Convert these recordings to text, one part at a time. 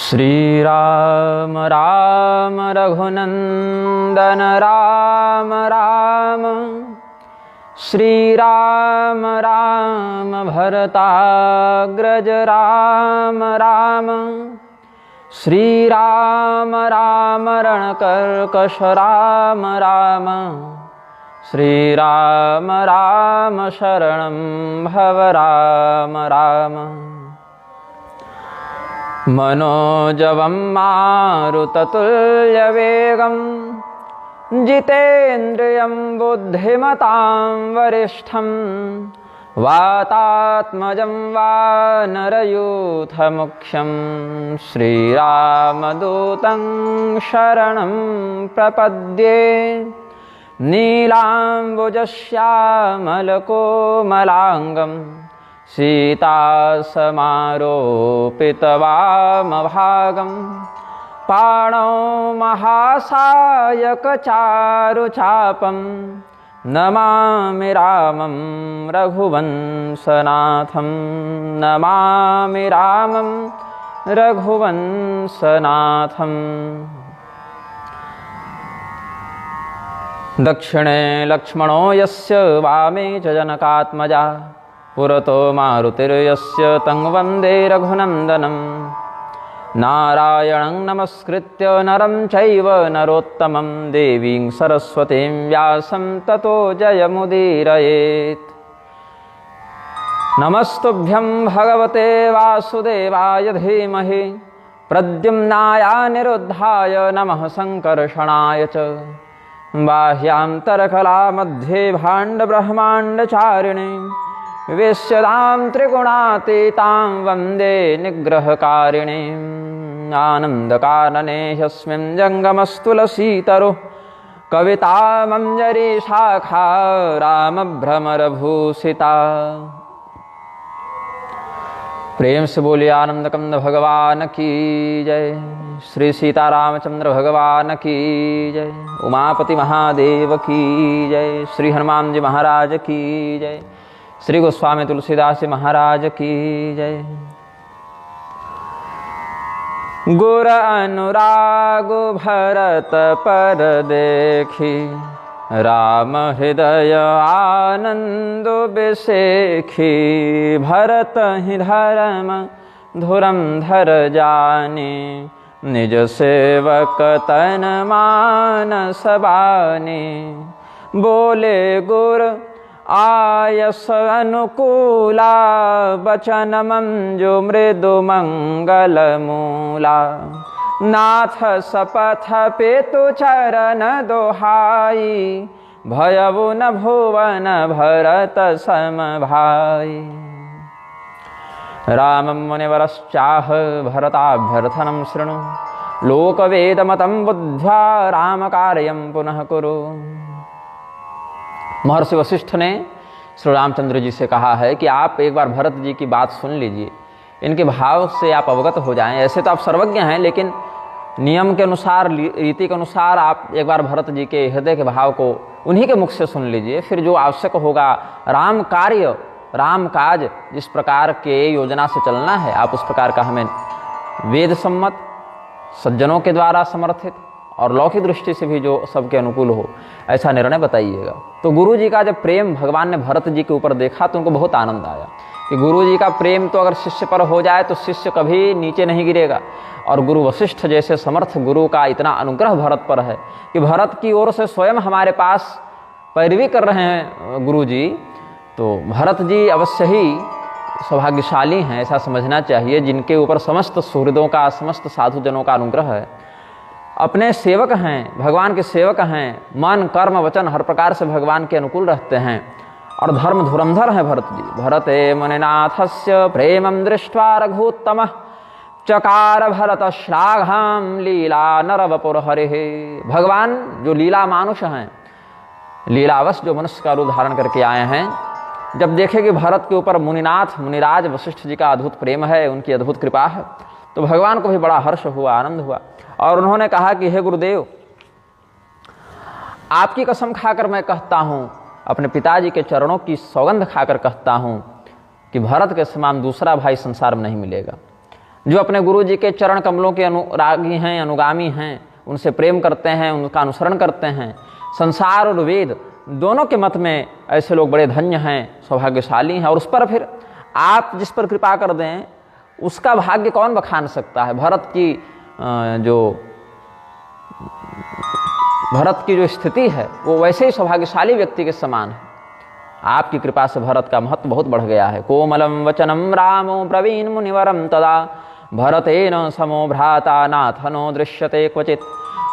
श्री राम राम रघुनंदन राम राम, श्री राम राम भरताग्रज राम राम, श्री राम राम रणकर्कश राम राम, श्री राम राम शरणं भव राम राम। मनोजवं मारुततुल्यवेगं जितेन्द्रियं बुद्धिमतां वरिष्ठं, वातात्मजं वानरयूथमुख्यं, श्रीरामदूतं शरणं प्रपद्ये। नीलाम्बुजश्यामलकोमलाङ्गं सीतासमारोपितवामभागं, पाणौ महासायकचारुचापं, नमामि रामं रघुवंशनाथं, नमामि रामं रघुवंशनाथम्। दक्षिणे लक्ष्मणो यस्य वामे च जनकात्मजा, पुरतो मारुतिर्यस्य तं वन्दे रघुनन्दनं। नारायणं नमस्कृत्य नरं चैव नरोत्तमं, देवीं सरस्वतीं व्यासं ततो जयमुदीरयेत्। नमस्तुभ्यं भगवते वासुदेवाय धीमहि, प्रद्युम्नाय अनिरुद्धाय नमः संकर्षणाय च। बाह्यान्तरकला मध्ये भाण्डब्रह्माण्डचारिणे, विश्वदां त्रिगुणातीतां वन्दे निग्रहकारिणीम्। आनन्दकानने ह्यस्मिन् जङ्गमस्तुलसीतरुः, कवितामञ्जरी शाखा रामभ्रमरभूषिता। प्रेम से बोलिए आनंद कंद भगवान की जय, श्री सीतारामचंद्र भगवान की जय, उमापति महादेव की जय, श्री हनुमान जी महाराज की जय, श्री गोस्वामी तुलसीदास महाराज की जय। गुर अनुराग भरत पर देखी, राम हृदय आनंद बिसेखी। भरत ही धर्म धुरंधर जाने, निज सेवक तन मान सबाने। बोले गुर आयस अनुकूला, बचन मंजु मृदु मंगल मूला। नाथ सपथ पेतु चरण दोहाई, भयउ न भुवन भरत सम भाई। रामं मुनिवरश्चाह भरताभ्यर्थनं शृणु, लोकवेदमतं बुद्ध्वा राम कार्यं पुनः कुरु। महर्षि वशिष्ठ ने श्री रामचंद्र जी से कहा है कि आप एक बार भरत जी की बात सुन लीजिए, इनके भाव से आप अवगत हो जाएं। ऐसे तो आप सर्वज्ञ हैं, लेकिन नियम के अनुसार, रीति के अनुसार आप एक बार भरत जी के हृदय के भाव को उन्हीं के मुख से सुन लीजिए। फिर जो आवश्यक होगा, राम कार्य, राम काज, जिस प्रकार के योजना से चलना है, आप उस प्रकार का हमें वेद सम्मत, सज्जनों के द्वारा समर्थित और लौकिक दृष्टि से भी जो सबके अनुकूल हो, ऐसा निर्णय बताइएगा। तो गुरु जी का जब प्रेम भगवान ने भरत जी के ऊपर देखा तो उनको बहुत आनंद आया कि गुरु जी का प्रेम तो अगर शिष्य पर हो जाए तो शिष्य कभी नीचे नहीं गिरेगा। और गुरु वशिष्ठ जैसे समर्थ गुरु का इतना अनुग्रह भरत पर है कि भरत की ओर से स्वयं हमारे पास पैरवी कर रहे हैं गुरु जी, तो भरत जी अवश्य ही सौभाग्यशाली हैं, ऐसा समझना चाहिए, जिनके ऊपर समस्त सुहृदों का, समस्त साधुजनों का अनुग्रह है। अपने सेवक हैं, भगवान के सेवक हैं, मन कर्म वचन हर प्रकार से भगवान के अनुकूल रहते हैं और धर्म धुरंधर हैं भरत जी। भरते मुनिनाथस्य प्रेमं दृष्ट्वा रघुत्तमः, चकार भरत श्लाघां लीला नरवपुर हरिः। भगवान जो लीला मानुष हैं, लीलावश जो मनुष्य का रूप धारण करके आए हैं, जब देखे कि भरत के ऊपर मुनिनाथ मुनिराज वशिष्ठ जी का अद्भुत प्रेम है, उनकी अद्भुत कृपा है, तो भगवान को भी बड़ा हर्ष हुआ, आनंद हुआ। और उन्होंने कहा कि हे गुरुदेव, आपकी कसम खाकर मैं कहता हूँ, अपने पिताजी के चरणों की सौगंध खाकर कहता हूँ कि भरत के समान दूसरा भाई संसार में नहीं मिलेगा। जो अपने गुरु जी के चरण कमलों के अनुरागी हैं, अनुगामी हैं, उनसे प्रेम करते हैं, उनका अनुसरण करते हैं। संसार और वेद दोनों के मत में ऐसे लोग बड़े धन्य हैं, सौभाग्यशाली हैं। और उस पर फिर आप जिस पर कृपा कर दें उसका भाग्य कौन बखान सकता है। भरत की जो स्थिति है वो वैसे ही सौभाग्यशाली व्यक्ति के समान है। आपकी कृपा से भरत का महत्व बहुत बढ़ गया है। कोमलम वचनम रामो ब्रवीण मुनिवरम तदा भरतेन समो भ्राता नाथनो दृश्यते क्वचित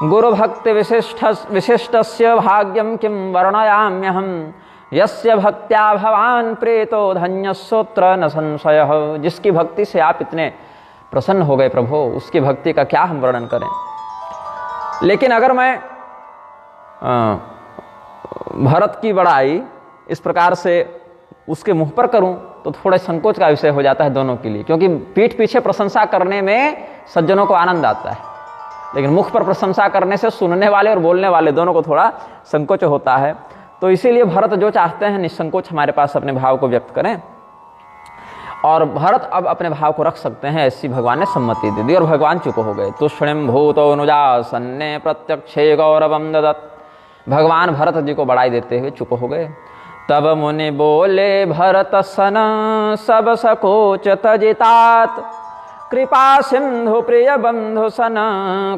गुरु भक्ति विशिष्टस्य भाग्यम किं वर्णयाम्यहम यस्य भक्त्या भवान प्रेतो धन्यस्सोत्र न संशयः। जिसकी भक्ति से आप इतने प्रसन्न हो गए प्रभु, उसकी भक्ति का क्या हम वर्णन करें। लेकिन अगर मैं भरत की बड़ाई इस प्रकार से उसके मुंह पर करूं तो थोड़ा संकोच का विषय हो जाता है दोनों के लिए, क्योंकि पीठ पीछे प्रशंसा करने में सज्जनों को आनंद आता है, लेकिन मुख पर प्रशंसा करने से सुनने वाले और बोलने वाले दोनों को थोड़ा संकोच होता है। तो इसीलिए भरत जो चाहते हैं निसंकोच हमारे पास अपने भाव को व्यक्त करें, और भरत अब अपने भाव को रख सकते हैं, ऐसी भगवान ने सम्मति दे दी और भगवान चुप हो गए। तुष्णिम भूतो अनुजासन्ने प्रत्यक्षे गौरवम ददत्। भगवान भरत जी को बढ़ाई देते हुए चुप हो गए। तब मुनि बोले भरत सन सब सकोच तजितात कृपा सिंधु प्रिय बंधु सन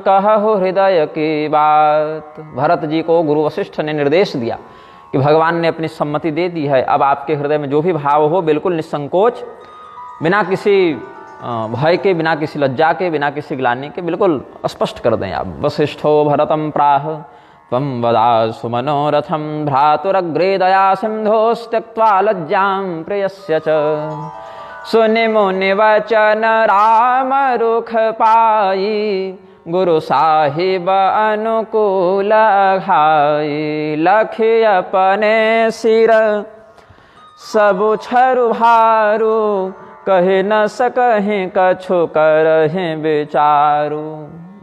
कहु हृदय की बात। भरत जी को गुरु वशिष्ठ ने निर्देश दिया कि भगवान ने अपनी सम्मति दे दी है, अब आपके हृदय में जो भी भाव हो बिल्कुल निसंकोच, बिना किसी भय के, बिना किसी लज्जा के, बिना किसी ग्लानि के बिल्कुल स्पष्ट कर दें आप। वशिष्ठो भरतम प्राह त्वं वदासु मनोरथं भ्रातुरग्रे दया सिंधोस्त्यक्त्वा लज्जां प्रियस्य च। सुनि मुनि वचन राम रुख पाई गुरु साहिब अनुकूल घाई। लखि अपने सिर सब छरु भारू कहे न सकहि कछु करहि विचारू।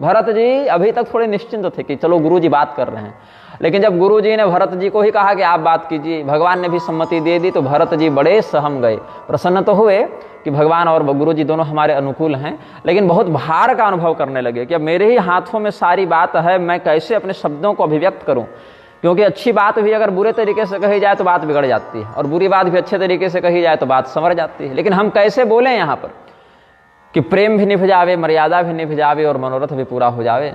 भरत जी अभी तक थोड़े निश्चिंत थे कि चलो गुरु जी बात कर रहे हैं, लेकिन जब गुरु जी ने भरत जी को ही कहा कि आप बात कीजिए, भगवान ने भी सम्मति दे दी, तो भरत जी बड़े सहम गए। प्रसन्न तो हुए कि भगवान और गुरु जी दोनों हमारे अनुकूल हैं, लेकिन बहुत भार का अनुभव करने लगे कि अब मेरे ही हाथों में सारी बात है, मैं कैसे अपने शब्दों को अभिव्यक्त करूं। क्योंकि अच्छी बात भी अगर बुरे तरीके से कही जाए तो बात बिगड़ जाती है, और बुरी बात भी अच्छे तरीके से कही जाए तो बात संवर जाती है। लेकिन हम कैसे बोलें यहाँ पर कि प्रेम भी निभ जावे, मर्यादा भी निभ जावे और मनोरथ भी पूरा हो जावे।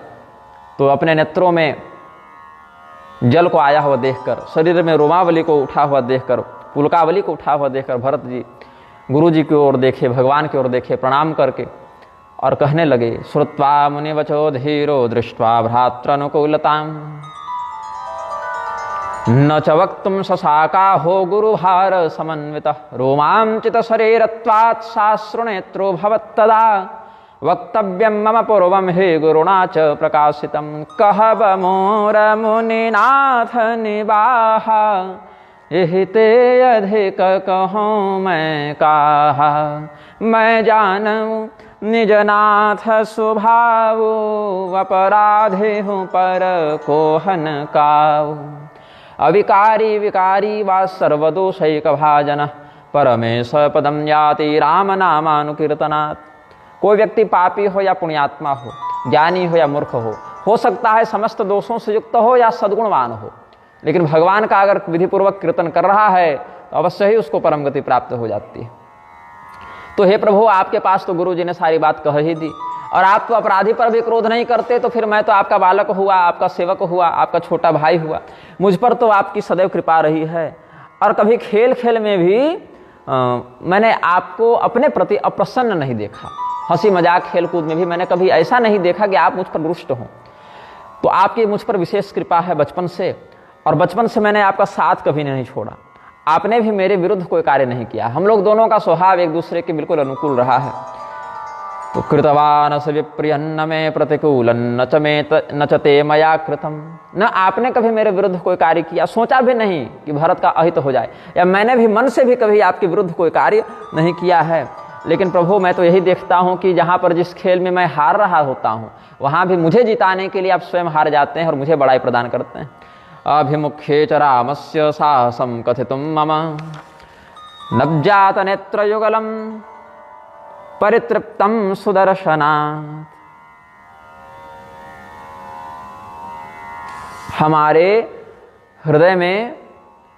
तो अपने नेत्रों में जल को आया हुआ देखकर, शरीर में रोमावली को उठा हुआ देखकर, पुलकावली को उठा हुआ देखकर भरत जी गुरु जी की ओर देखे, भगवान की ओर देखे प्रणाम करके, और कहने लगे श्रुत्वा मुनिवचो धीरो दृष्ट्वा भ्रातृनुकूलताम् न च वक्तुं ससाका हो गुरुभार समन्वितः रोमांचित शरीरत्वात् साश्रुनेत्रो भवत्तदा वक्तव्यं मम पूर्वं हे गुरुणा च प्रकाशितं कहब मोर मुनिनाथ निबाहा यही ते अधिक कहूँ मैं काहा। मैं जानूं निजनाथ स्वभाव अपराधे हूँ पर कोहन काऊ। अविकारी विकारी वा सर्वदोषैक भाजन परमेश पदम याति राम नामानुकीर्तनात्। कोई व्यक्ति पापी हो या पुण्यात्मा हो, ज्ञानी हो या मूर्ख हो सकता है समस्त दोषों से युक्त हो या सद्गुणवान हो, लेकिन भगवान का अगर विधिपूर्वक कीर्तन कर रहा है तो अवश्य ही उसको परम गति प्राप्त हो जाती है। तो हे प्रभु, आपके पास तो गुरु जी ने सारी बात कह ही दी, और आप तो अपराधी पर भी क्रोध नहीं करते, तो फिर मैं तो आपका बालक हुआ, आपका सेवक हुआ, आपका छोटा भाई हुआ, मुझ पर तो आपकी सदैव कृपा रही है। और कभी खेल खेल में भी मैंने आपको अपने प्रति अप्रसन्न नहीं देखा, हंसी मजाक खेल कूद में भी मैंने कभी ऐसा नहीं देखा कि आप मुझ पर रुष्ट हों। तो आपकी मुझ पर विशेष कृपा है बचपन से, और बचपन से मैंने आपका साथ कभी नहीं छोड़ा। आपने भी मेरे विरुद्ध कोई कार्य नहीं किया। हम लोग दोनों का स्वभाव एक दूसरे के बिल्कुल अनुकूल रहा है। तो कृतवान स विप्रियन्न में प्रतिकूलन न च ते मया कृतम। न आपने कभी मेरे विरुद्ध कोई कार्य किया, सोचा भी नहीं कि भरत का अहित हो जाए, या मैंने भी मन से भी कभी आपके विरुद्ध कोई कार्य नहीं किया है। लेकिन प्रभु, मैं तो यही देखता हूँ कि जहाँ पर जिस खेल में मैं हार रहा होता हूँ वहाँ भी मुझे जिताने के लिए आप स्वयं हार जाते हैं और मुझे बड़ाई प्रदान करते हैं। अभिमुख्ये च रामस्य साहसं कथितुं मम नब्जात नेत्र युगलम परितृप्तम सुदर्शनात्। हमारे हृदय में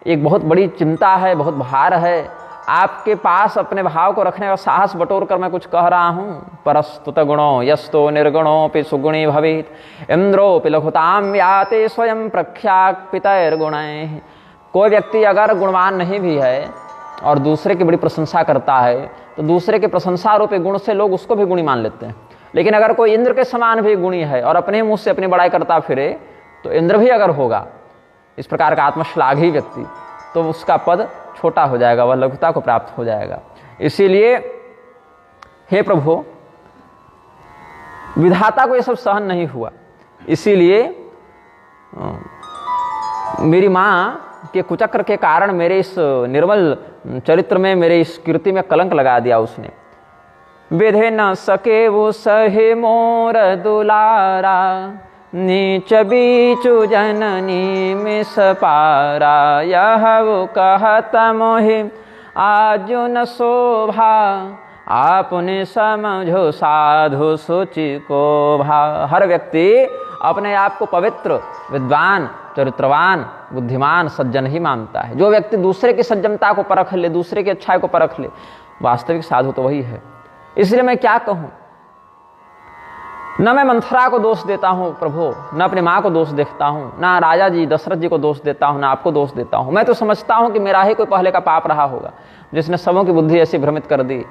एक बहुत बड़ी चिंता है, बहुत भार है। आपके पास अपने भाव को रखने का साहस बटोर कर मैं कुछ कह रहा हूँ। परस्तुत गुणो यस्तो निर्गुणोपि सुगुणी भवेत्, इंद्रोपि लघुताम याते स्वयं प्रख्यापितैर्गुणैः। कोई व्यक्ति अगर गुणवान नहीं भी है और दूसरे की बड़ी प्रशंसा करता है तो दूसरे के प्रशंसा रूपी गुण से लोग उसको भी गुणी मान लेते हैं। लेकिन अगर कोई इंद्र के समान भी गुणी है और अपने मुंह से अपनी बड़ाई करता फिरे तो इंद्र भी अगर होगा इस प्रकार का आत्मश्लाघी व्यक्ति तो उसका पद छोटा हो जाएगा, वह लघुता को प्राप्त हो जाएगा। इसीलिए हे प्रभु, विधाता को यह सब सहन नहीं हुआ, इसीलिए मेरी माँ के कुचक्र के कारण मेरे इस निर्मल चरित्र में, मेरे इस कीर्ति में कलंक लगा दिया उसने। विधे न सके वो सहे मोर दुलारा, नीच बीचु जननी में सपारा। यह वो कहत मोहि आजु न शोभा, आपने समझो साधु सुचि को भा। हर व्यक्ति अपने आप को पवित्र, विद्वान, चरित्रवान, बुद्धिमान, सज्जन ही मानता है। जो व्यक्ति दूसरे की सज्जनता को परख ले, दूसरे की अच्छाई को परख ले, वास्तविक साधु तो वही है। इसलिए मैं क्या कहूँ, न मैं मंथरा को दोष देता हूँ प्रभु, न अपनी माँ को दोष देखता हूँ, ना राजा जी दशरथ जी को दोष देता हूँ, ना आपको दोष देता हूँ। मैं तो समझता हूँ कि मेरा ही कोई पहले का पाप रहा होगा जिसने सबों की बुद्धि ऐसी भ्रमित कर दी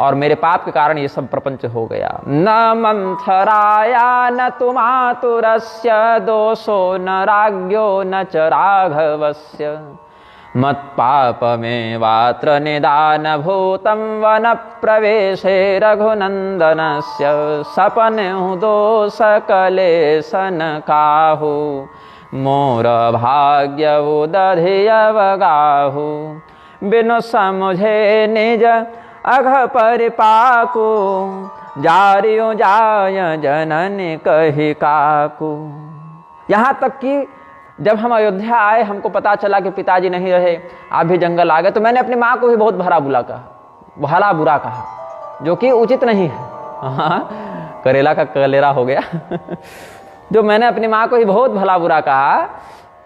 और मेरे पाप के कारण ये सब प्रपंच हो गया। न मंथराया न तुमातुरस्य, दोषो न राज्ञो न च राघवस्य। मत्पापमेवात्र निदान भूतं वन प्रवेशे रघुनंदनस्य। सपने दोष कलेशन काहु, मोर भाग्य उदधियवगाहु। बिनु समझे निज अघ परिपाकु, जारियो जाय जननी कही काकु। यहाँ तक कि जब हम अयोध्या आए, हमको पता चला कि पिताजी नहीं रहे, आप भी जंगल आ गए, तो मैंने अपनी माँ को भी बहुत भला बुरा कहा, जो कि उचित नहीं है। हाँ, करेला का कलेरा हो गया। जो मैंने अपनी माँ को ही बहुत भला बुरा कहा,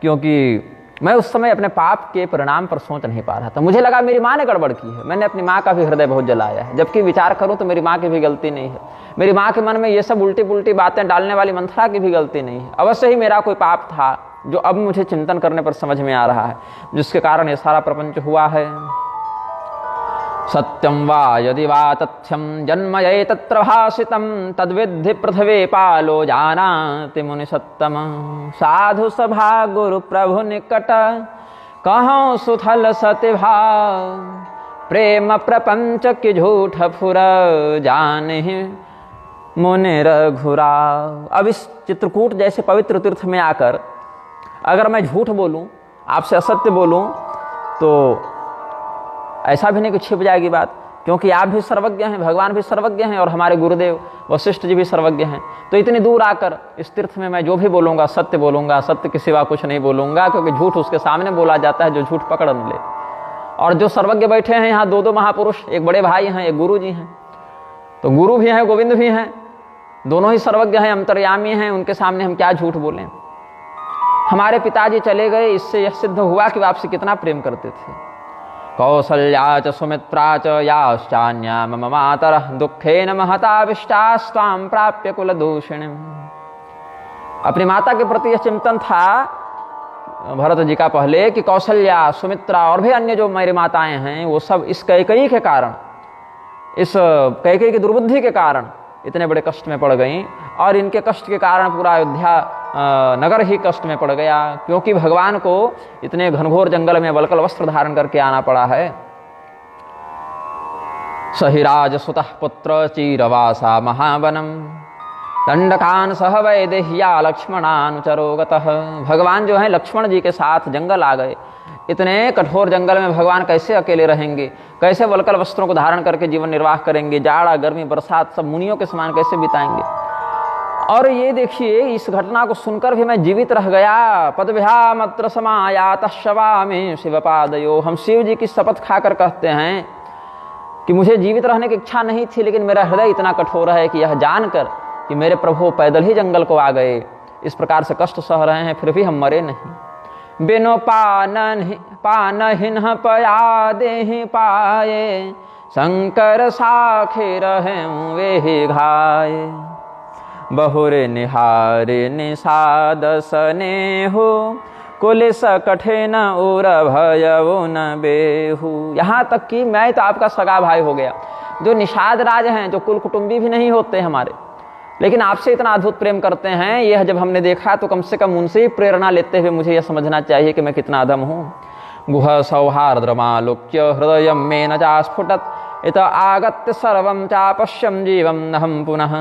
क्योंकि मैं उस समय अपने पाप के परिणाम पर सोच नहीं पा रहा था। मुझे लगा मेरी माँ ने गड़बड़ की है, मैंने अपनी माँ का भी हृदय बहुत जलाया है। जबकि विचार करूं तो मेरी माँ की भी गलती नहीं है। मेरी माँ के मन में ये सब उल्टी पुल्टी बातें डालने वाली मंथरा की भी गलती नहीं है। अवश्य ही मेरा कोई पाप था जो अब मुझे चिंतन करने पर समझ में आ रहा है, जिसके कारण ये सारा प्रपंच हुआ है। सत्यम वा यदि वा तथ्यम जन्मये तत्र भासितम, तद्विद्धि पृथ्वी पालो जानाति मुनि सत्तम। साधु सभा गुरु प्रभु निकट, कहूँ सुथल सति भाव। प्रेम प्रपंच की झूठ फुर, जाने मुनि रघुराव। अब इस चित्रकूट जैसे पवित्र तीर्थ में आकर अगर मैं झूठ बोलूं, आपसे असत्य बोलूं, तो ऐसा भी नहीं कि छिप जाएगी बात, क्योंकि आप भी सर्वज्ञ हैं, भगवान भी सर्वज्ञ हैं और हमारे गुरुदेव वशिष्ठ जी भी सर्वज्ञ हैं। तो इतनी दूर आकर इस तीर्थ में मैं जो भी बोलूँगा सत्य बोलूँगा, सत्य के सिवा कुछ नहीं बोलूँगा, क्योंकि झूठ उसके सामने बोला जाता है जो झूठ पकड़ न ले। और जो सर्वज्ञ बैठे हैं यहाँ, दो महापुरुष, एक बड़े भाई हैं, एक गुरु जी हैं। तो गुरु भी हैं, गोविंद भी हैं, दोनों ही सर्वज्ञ हैं, अंतर्यामी हैं। उनके सामने हम क्या झूठ बोलें। हमारे पिताजी चले गए, इससे यह सिद्ध हुआ कि वे आपसे कितना प्रेम करते थे। कौसल्या च सुमित्रा च याश्चान्या मम मातरः, दुःखेन महताविष्टास्त्वां प्राप्य कुलदूषिणीम्। अपनी माता के प्रति यह चिंतन था भरत जी का पहले कि कौशल्या, सुमित्रा और भी अन्य जो मेरी माताएं हैं, वो सब इस कैकेयी के कारण, इस कैकेयी की दुर्बुद्धि के कारण इतने बड़े कष्ट में पड़ गईं, और इनके कष्ट के कारण पूरा अयोध्या नगर ही कष्ट में पड़ गया, क्योंकि भगवान को इतने घनघोर जंगल में वल्कल वस्त्र धारण करके आना पड़ा है। सहिराज सुतः पुत्र चीरवासा महावनम, दंडकान सह वैदेह्या लक्ष्मणानुचरो गतः। भगवान जो है लक्ष्मण जी के साथ जंगल आ गए। इतने कठोर जंगल में भगवान कैसे अकेले रहेंगे, कैसे वल्कल वस्त्रों को धारण करके जीवन निर्वाह करेंगे, जाड़ा गर्मी बरसात सब मुनियों के समान कैसे बिताएंगे। और ये देखिए, इस घटना को सुनकर भी मैं जीवित रह गया। पदभ्यामत्र समायातः शवामि शिवपादयो। हम शिव जी की शपथ खाकर कहते हैं कि मुझे जीवित रहने की इच्छा नहीं थी, लेकिन मेरा हृदय इतना कठोर है कि यह जानकर कि मेरे प्रभु पैदल ही जंगल को आ गए, इस प्रकार से कष्ट सह रहे हैं, फिर भी हम मरे नहीं। बिनो पानहिन पया देहि पाए, शंकर साखे रहे वे ही घाये। बहुरे निहारे निषाद सने हो, कुलिस कठिन उर भयउ न बेहू। यहाँ तक कि मैं तो आपका सगा भाई हो गया, जो निषाद राज हैं, जो कुल कुटुंबी भी नहीं होते हमारे, लेकिन आपसे इतना अद्भुत प्रेम करते हैं। यह जब हमने देखा तो कम से कम उनसे ही प्रेरणा लेते हुए मुझे यह समझना चाहिए कि मैं कितना अधम हूँ। गुह सौहार्द्रमालोक्य हृदय में न चास्फुटत, इत आगत्य सर्वम चापश्यम जीवम नहम पुनः।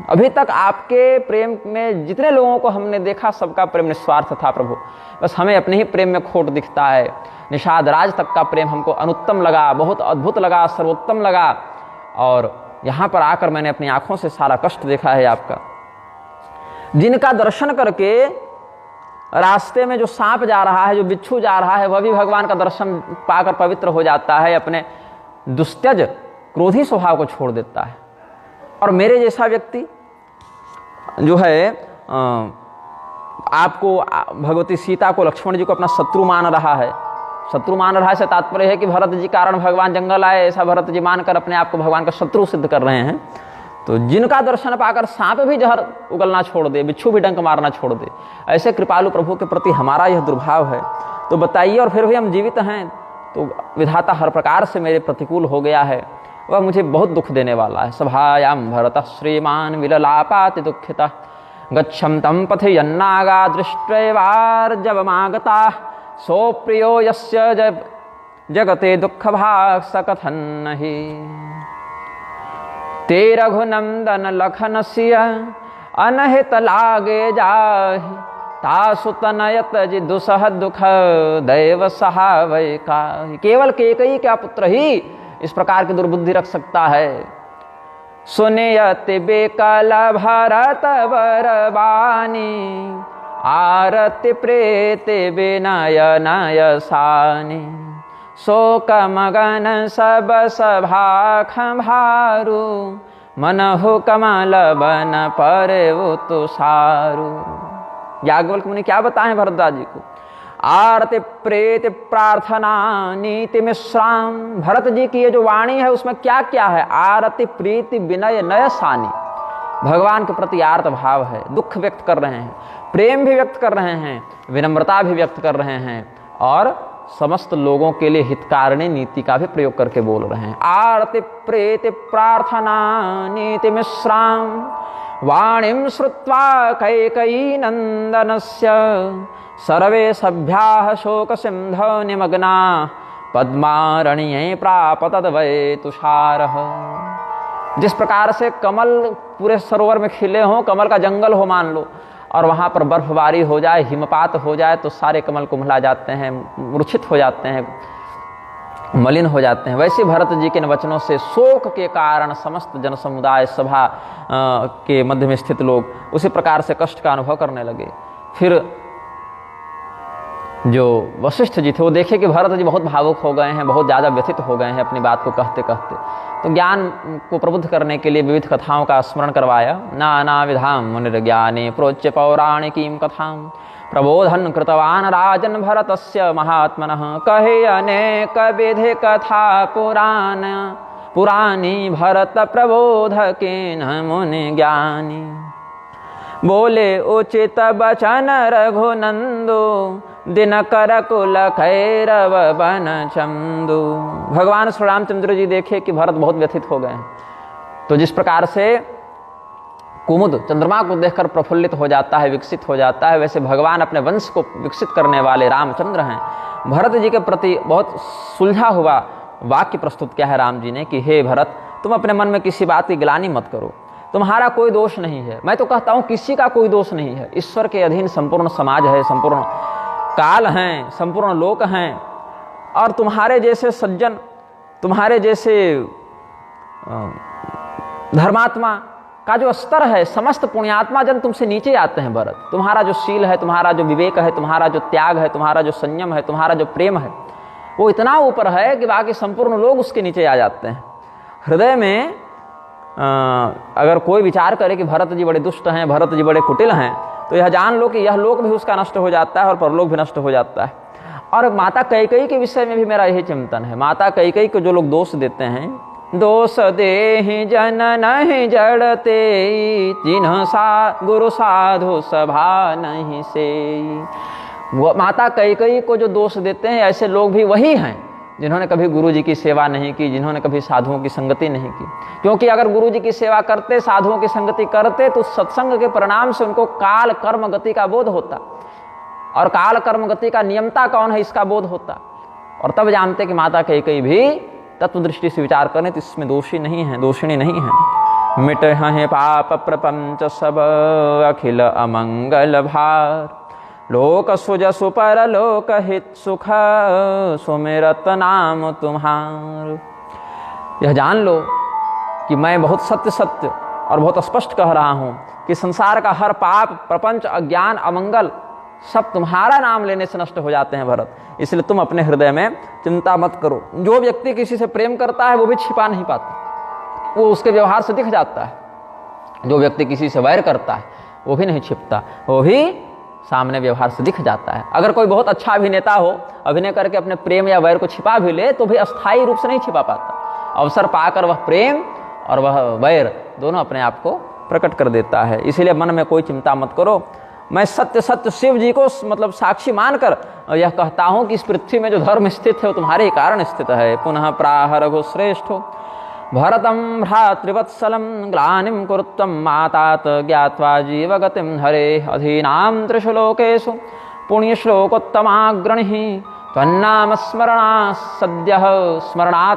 अभी तक आपके प्रेम में जितने लोगों को हमने देखा, सबका प्रेम निस्वार्थ था प्रभु, बस हमें अपने ही प्रेम में खोट दिखता है। निषाद राज तक का प्रेम हमको अनुत्तम लगा, बहुत अद्भुत लगा, सर्वोत्तम लगा, और यहाँ पर आकर मैंने अपनी आंखों से सारा कष्ट देखा है आपका। जिनका दर्शन करके रास्ते में जो सांप जा रहा है, जो बिच्छू जा रहा है, वह भी भगवान का दर्शन पाकर पवित्र हो जाता है, अपने दुस्त्यज क्रोधी स्वभाव को छोड़ देता है। और मेरे जैसा व्यक्ति जो है आपको भगवती सीता को, लक्ष्मण जी को अपना शत्रु मान रहा है। शत्रु मान रहा है से तात्पर्य है कि भरत जी कारण भगवान जंगल आए, ऐसा भरत जी मानकर अपने आप को भगवान का शत्रु सिद्ध कर रहे हैं। तो जिनका दर्शन पाकर सांप भी जहर उगलना छोड़ दे, बिच्छू भी डंक मारना छोड़ दे, ऐसे कृपालु प्रभु के प्रति हमारा यह दुर्भाव है तो बताइए। और फिर भी हम जीवित हैं तो विधाता हर प्रकार से मेरे प्रतिकूल हो गया है, वह मुझे बहुत दुख देने वाला है। सभायाम भरतः श्रीमान विललापाति दुःखितः, गच्छं तं पथि यन्नागा दृष्ट्वैवार्जवमागता, सो प्रियो यस्य जगते दुःखभाक् स कथन्नहि। ते रघुनंदन लखन सिय अनहित लागे जाहि, तासु तनयत जि दुसह दुख दैव सहावै काहि। केवल केकई का पुत्र ही इस प्रकार की दुर्बुद्धि रख सकता है। सुनियति बेकल भरत बरबानी, आरति प्रेति विनय नयसानी, शोक मगन सब सभा खंभारू, मनहु कमल बन परवु तुषारू। याज्ञवल्क्य मुनि क्या बताएं भरद्वाज जी को। आरति प्रेति प्रार्थना नीति मिश्राम, भरत जी की ये जो वाणी है उसमें क्या क्या है। आरति प्रीति विनय नयसानी, भगवान के प्रति आर्त भाव है, दुख व्यक्त कर रहे हैं, प्रेम भी व्यक्त कर रहे हैं, विनम्रता भी व्यक्त कर रहे हैं, और समस्त लोगों के लिए हितकारिणी नीति का भी प्रयोग करके बोल रहे हैं। आरति प्रेति प्रार्थना नीति मिश्राम, वाणीं श्रुत्वा कैकेयी नंदनस्य, सर्वे सभ्याः शोक सिंधौ निमग्ना, पद्मारण्ये प्रापत तद्वै तुषारः। जिस प्रकार से कमल पूरे सरोवर में खिले हों, कमल का जंगल हो मान लो, और वहाँ पर बर्फबारी हो जाए, हिमपात हो जाए, तो सारे कमल कुम्हला जाते हैं, मूर्छित हो जाते हैं, मलिन हो जाते हैं। वैसे भरत जी के इन वचनों से शोक के कारण समस्त जन समुदाय, सभा के मध्य में स्थित लोग उसी प्रकार से कष्ट का अनुभव करने लगे। फिर जो वशिष्ठ जी थे वो देखे कि भरत जी बहुत भावुक हो गए हैं, बहुत ज़्यादा व्यथित हो गए हैं अपनी बात को कहते कहते, तो ज्ञान को प्रबुद्ध करने के लिए विविध कथाओं का स्मरण करवाया। नाना विधाम मुनिर्ज्ञाने प्रोच्य पौराणिकीं कथां, प्रबोधन कृतवान राजन भरतस्य महात्मनः, कहे अनेक विधि कथा पुरानी, भरत प्रबोधकेन मुनि ज्ञानी। बोले उचित बचन रघुनंदो, दिनकर कुल खैरव बन चंदू। भगवान श्री रामचंद्र जी देखे कि भरत बहुत व्यथित हो गए हैं, तो जिस प्रकार से कुमुद चंद्रमा को देखकर प्रफुल्लित हो जाता है, विकसित हो जाता है, वैसे भगवान अपने वंश को विकसित करने वाले रामचंद्र हैं। भरत जी के प्रति बहुत सुलझा हुआ वाक्य प्रस्तुत किया है राम जी ने कि हे भरत, तुम अपने मन में किसी बात की ग्लानि मत करो, तुम्हारा कोई दोष नहीं है। मैं तो कहता हूँ किसी का कोई दोष नहीं है। ईश्वर के अधीन संपूर्ण समाज है, संपूर्ण काल हैं, संपूर्ण लोक हैं, और तुम्हारे जैसे सज्जन, तुम्हारे जैसे धर्मात्मा का जो स्तर है, समस्त पुण्यात्मा जन तुमसे नीचे आते हैं भरत। तुम्हारा जो शील है, तुम्हारा जो विवेक है, तुम्हारा जो त्याग है, तुम्हारा जो संयम है, तुम्हारा जो प्रेम है, वो इतना ऊपर है कि बाकी संपूर्ण लोग उसके नीचे आ जाते हैं। हृदय में अगर कोई विचार करे कि भरत जी बड़े दुष्ट हैं, भरत जी बड़े कुटिल हैं, तो यह जान लो कि यह लोक भी उसका नष्ट हो जाता है और परलोक भी नष्ट हो जाता है। और माता कैकेयी के विषय में भी मेरा यही चिंतन है। माता कैकेयी को जो लोग दोष देते हैं, दोष देहि जन नहीं जड़ते, जिन्ह सा गुरु साधु सभा नहीं से। वो माता कैकेयी को जो दोष देते हैं, ऐसे लोग भी वही हैं जिन्होंने कभी गुरु जी की सेवा नहीं की, जिन्होंने कभी साधुओं की संगति नहीं की। क्योंकि अगर गुरु जी की सेवा करते, साधुओं की संगति करते, तो सत्संग के परिणाम से उनको काल कर्म गति का बोध होता, और काल कर्म गति का नियमता कौन है इसका बोध होता, और तब जानते कि माता कैकेयी भी तत्व दृष्टि से विचार करें तो इसमें दोषी नहीं है, दोषिणी नहीं है। मिट हैं पाप प्रपंच सब अखिल अमंगल भार, लोक सुज सुपर लोक हित सुख सुमिरत नाम तुम्हार। यह जान लो कि मैं बहुत सत्य सत्य और बहुत स्पष्ट कह रहा हूँ कि संसार का हर पाप प्रपंच अज्ञान अमंगल सब तुम्हारा नाम लेने से नष्ट हो जाते हैं भरत। इसलिए तुम अपने हृदय में चिंता मत करो। जो व्यक्ति किसी से प्रेम करता है वो भी छिपा नहीं पाता, वो उसके व्यवहार से दिख जाता है। जो व्यक्ति किसी से वैर करता है वो भी नहीं छिपता, वो भी सामने व्यवहार से दिख जाता है। अगर कोई बहुत अच्छा अभिनेता हो, अभिनय करके अपने प्रेम या वैर को छिपा भी ले तो भी अस्थायी रूप से नहीं छिपा पाता। अवसर पाकर वह प्रेम और वह वैर दोनों अपने आप को प्रकट कर देता है। इसीलिए मन में कोई चिंता मत करो। मैं सत्य सत्य शिव जी को मतलब साक्षी मानकर यह कहता हूँ कि इस पृथ्वी में जो धर्म स्थित है वो तुम्हारे ही कारण स्थित है। पुनः प्राह रघु श्रेष्ठो भरतम भ्रातृवत्सलम ग्लानिम कुरुत्वम मातात ज्ञात्वा जीवगतिम हरे अधीनाम त्रिषु लोकेषु पुण्यश्लोकोत्तमाग्रणिः त्वन्नाम स्मरणात्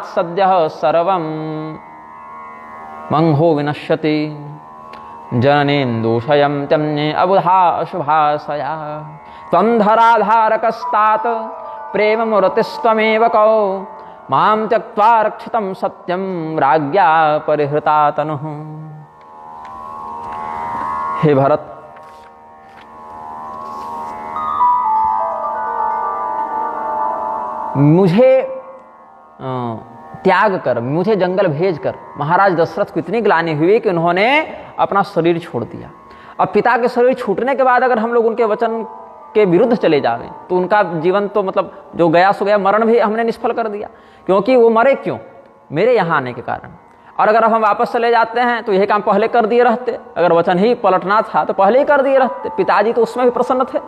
सद्यः सर्वं मंहो विनश्यति। जननेन्दुषयं त्यम्ये अबुधा अशुभाशया त्वं धराधारकस्तात् प्रेममूर्तिस्त्वमेव कौ मां त्यक्त्वा रक्षितं सत्यं राज्ञा परिहृता तनुः। हे भरत, मुझे त्याग कर, मुझे जंगल भेजकर महाराज दशरथ को इतनी ग्लानि हुई कि उन्होंने अपना शरीर छोड़ दिया। अब पिता के शरीर छूटने के बाद अगर हम लोग उनके वचन के विरुद्ध चले जावें तो उनका जीवन तो मतलब जो गया सो गया, मरण भी हमने निष्फल कर दिया। क्योंकि वो मरे क्यों? मेरे यहाँ आने के कारण। और अगर अब हम वापस चले जाते हैं तो यही काम पहले कर दिए रहते। अगर वचन ही पलटना था तो पहले ही कर दिए रहते। पिताजी तो उसमें भी प्रसन्न थे,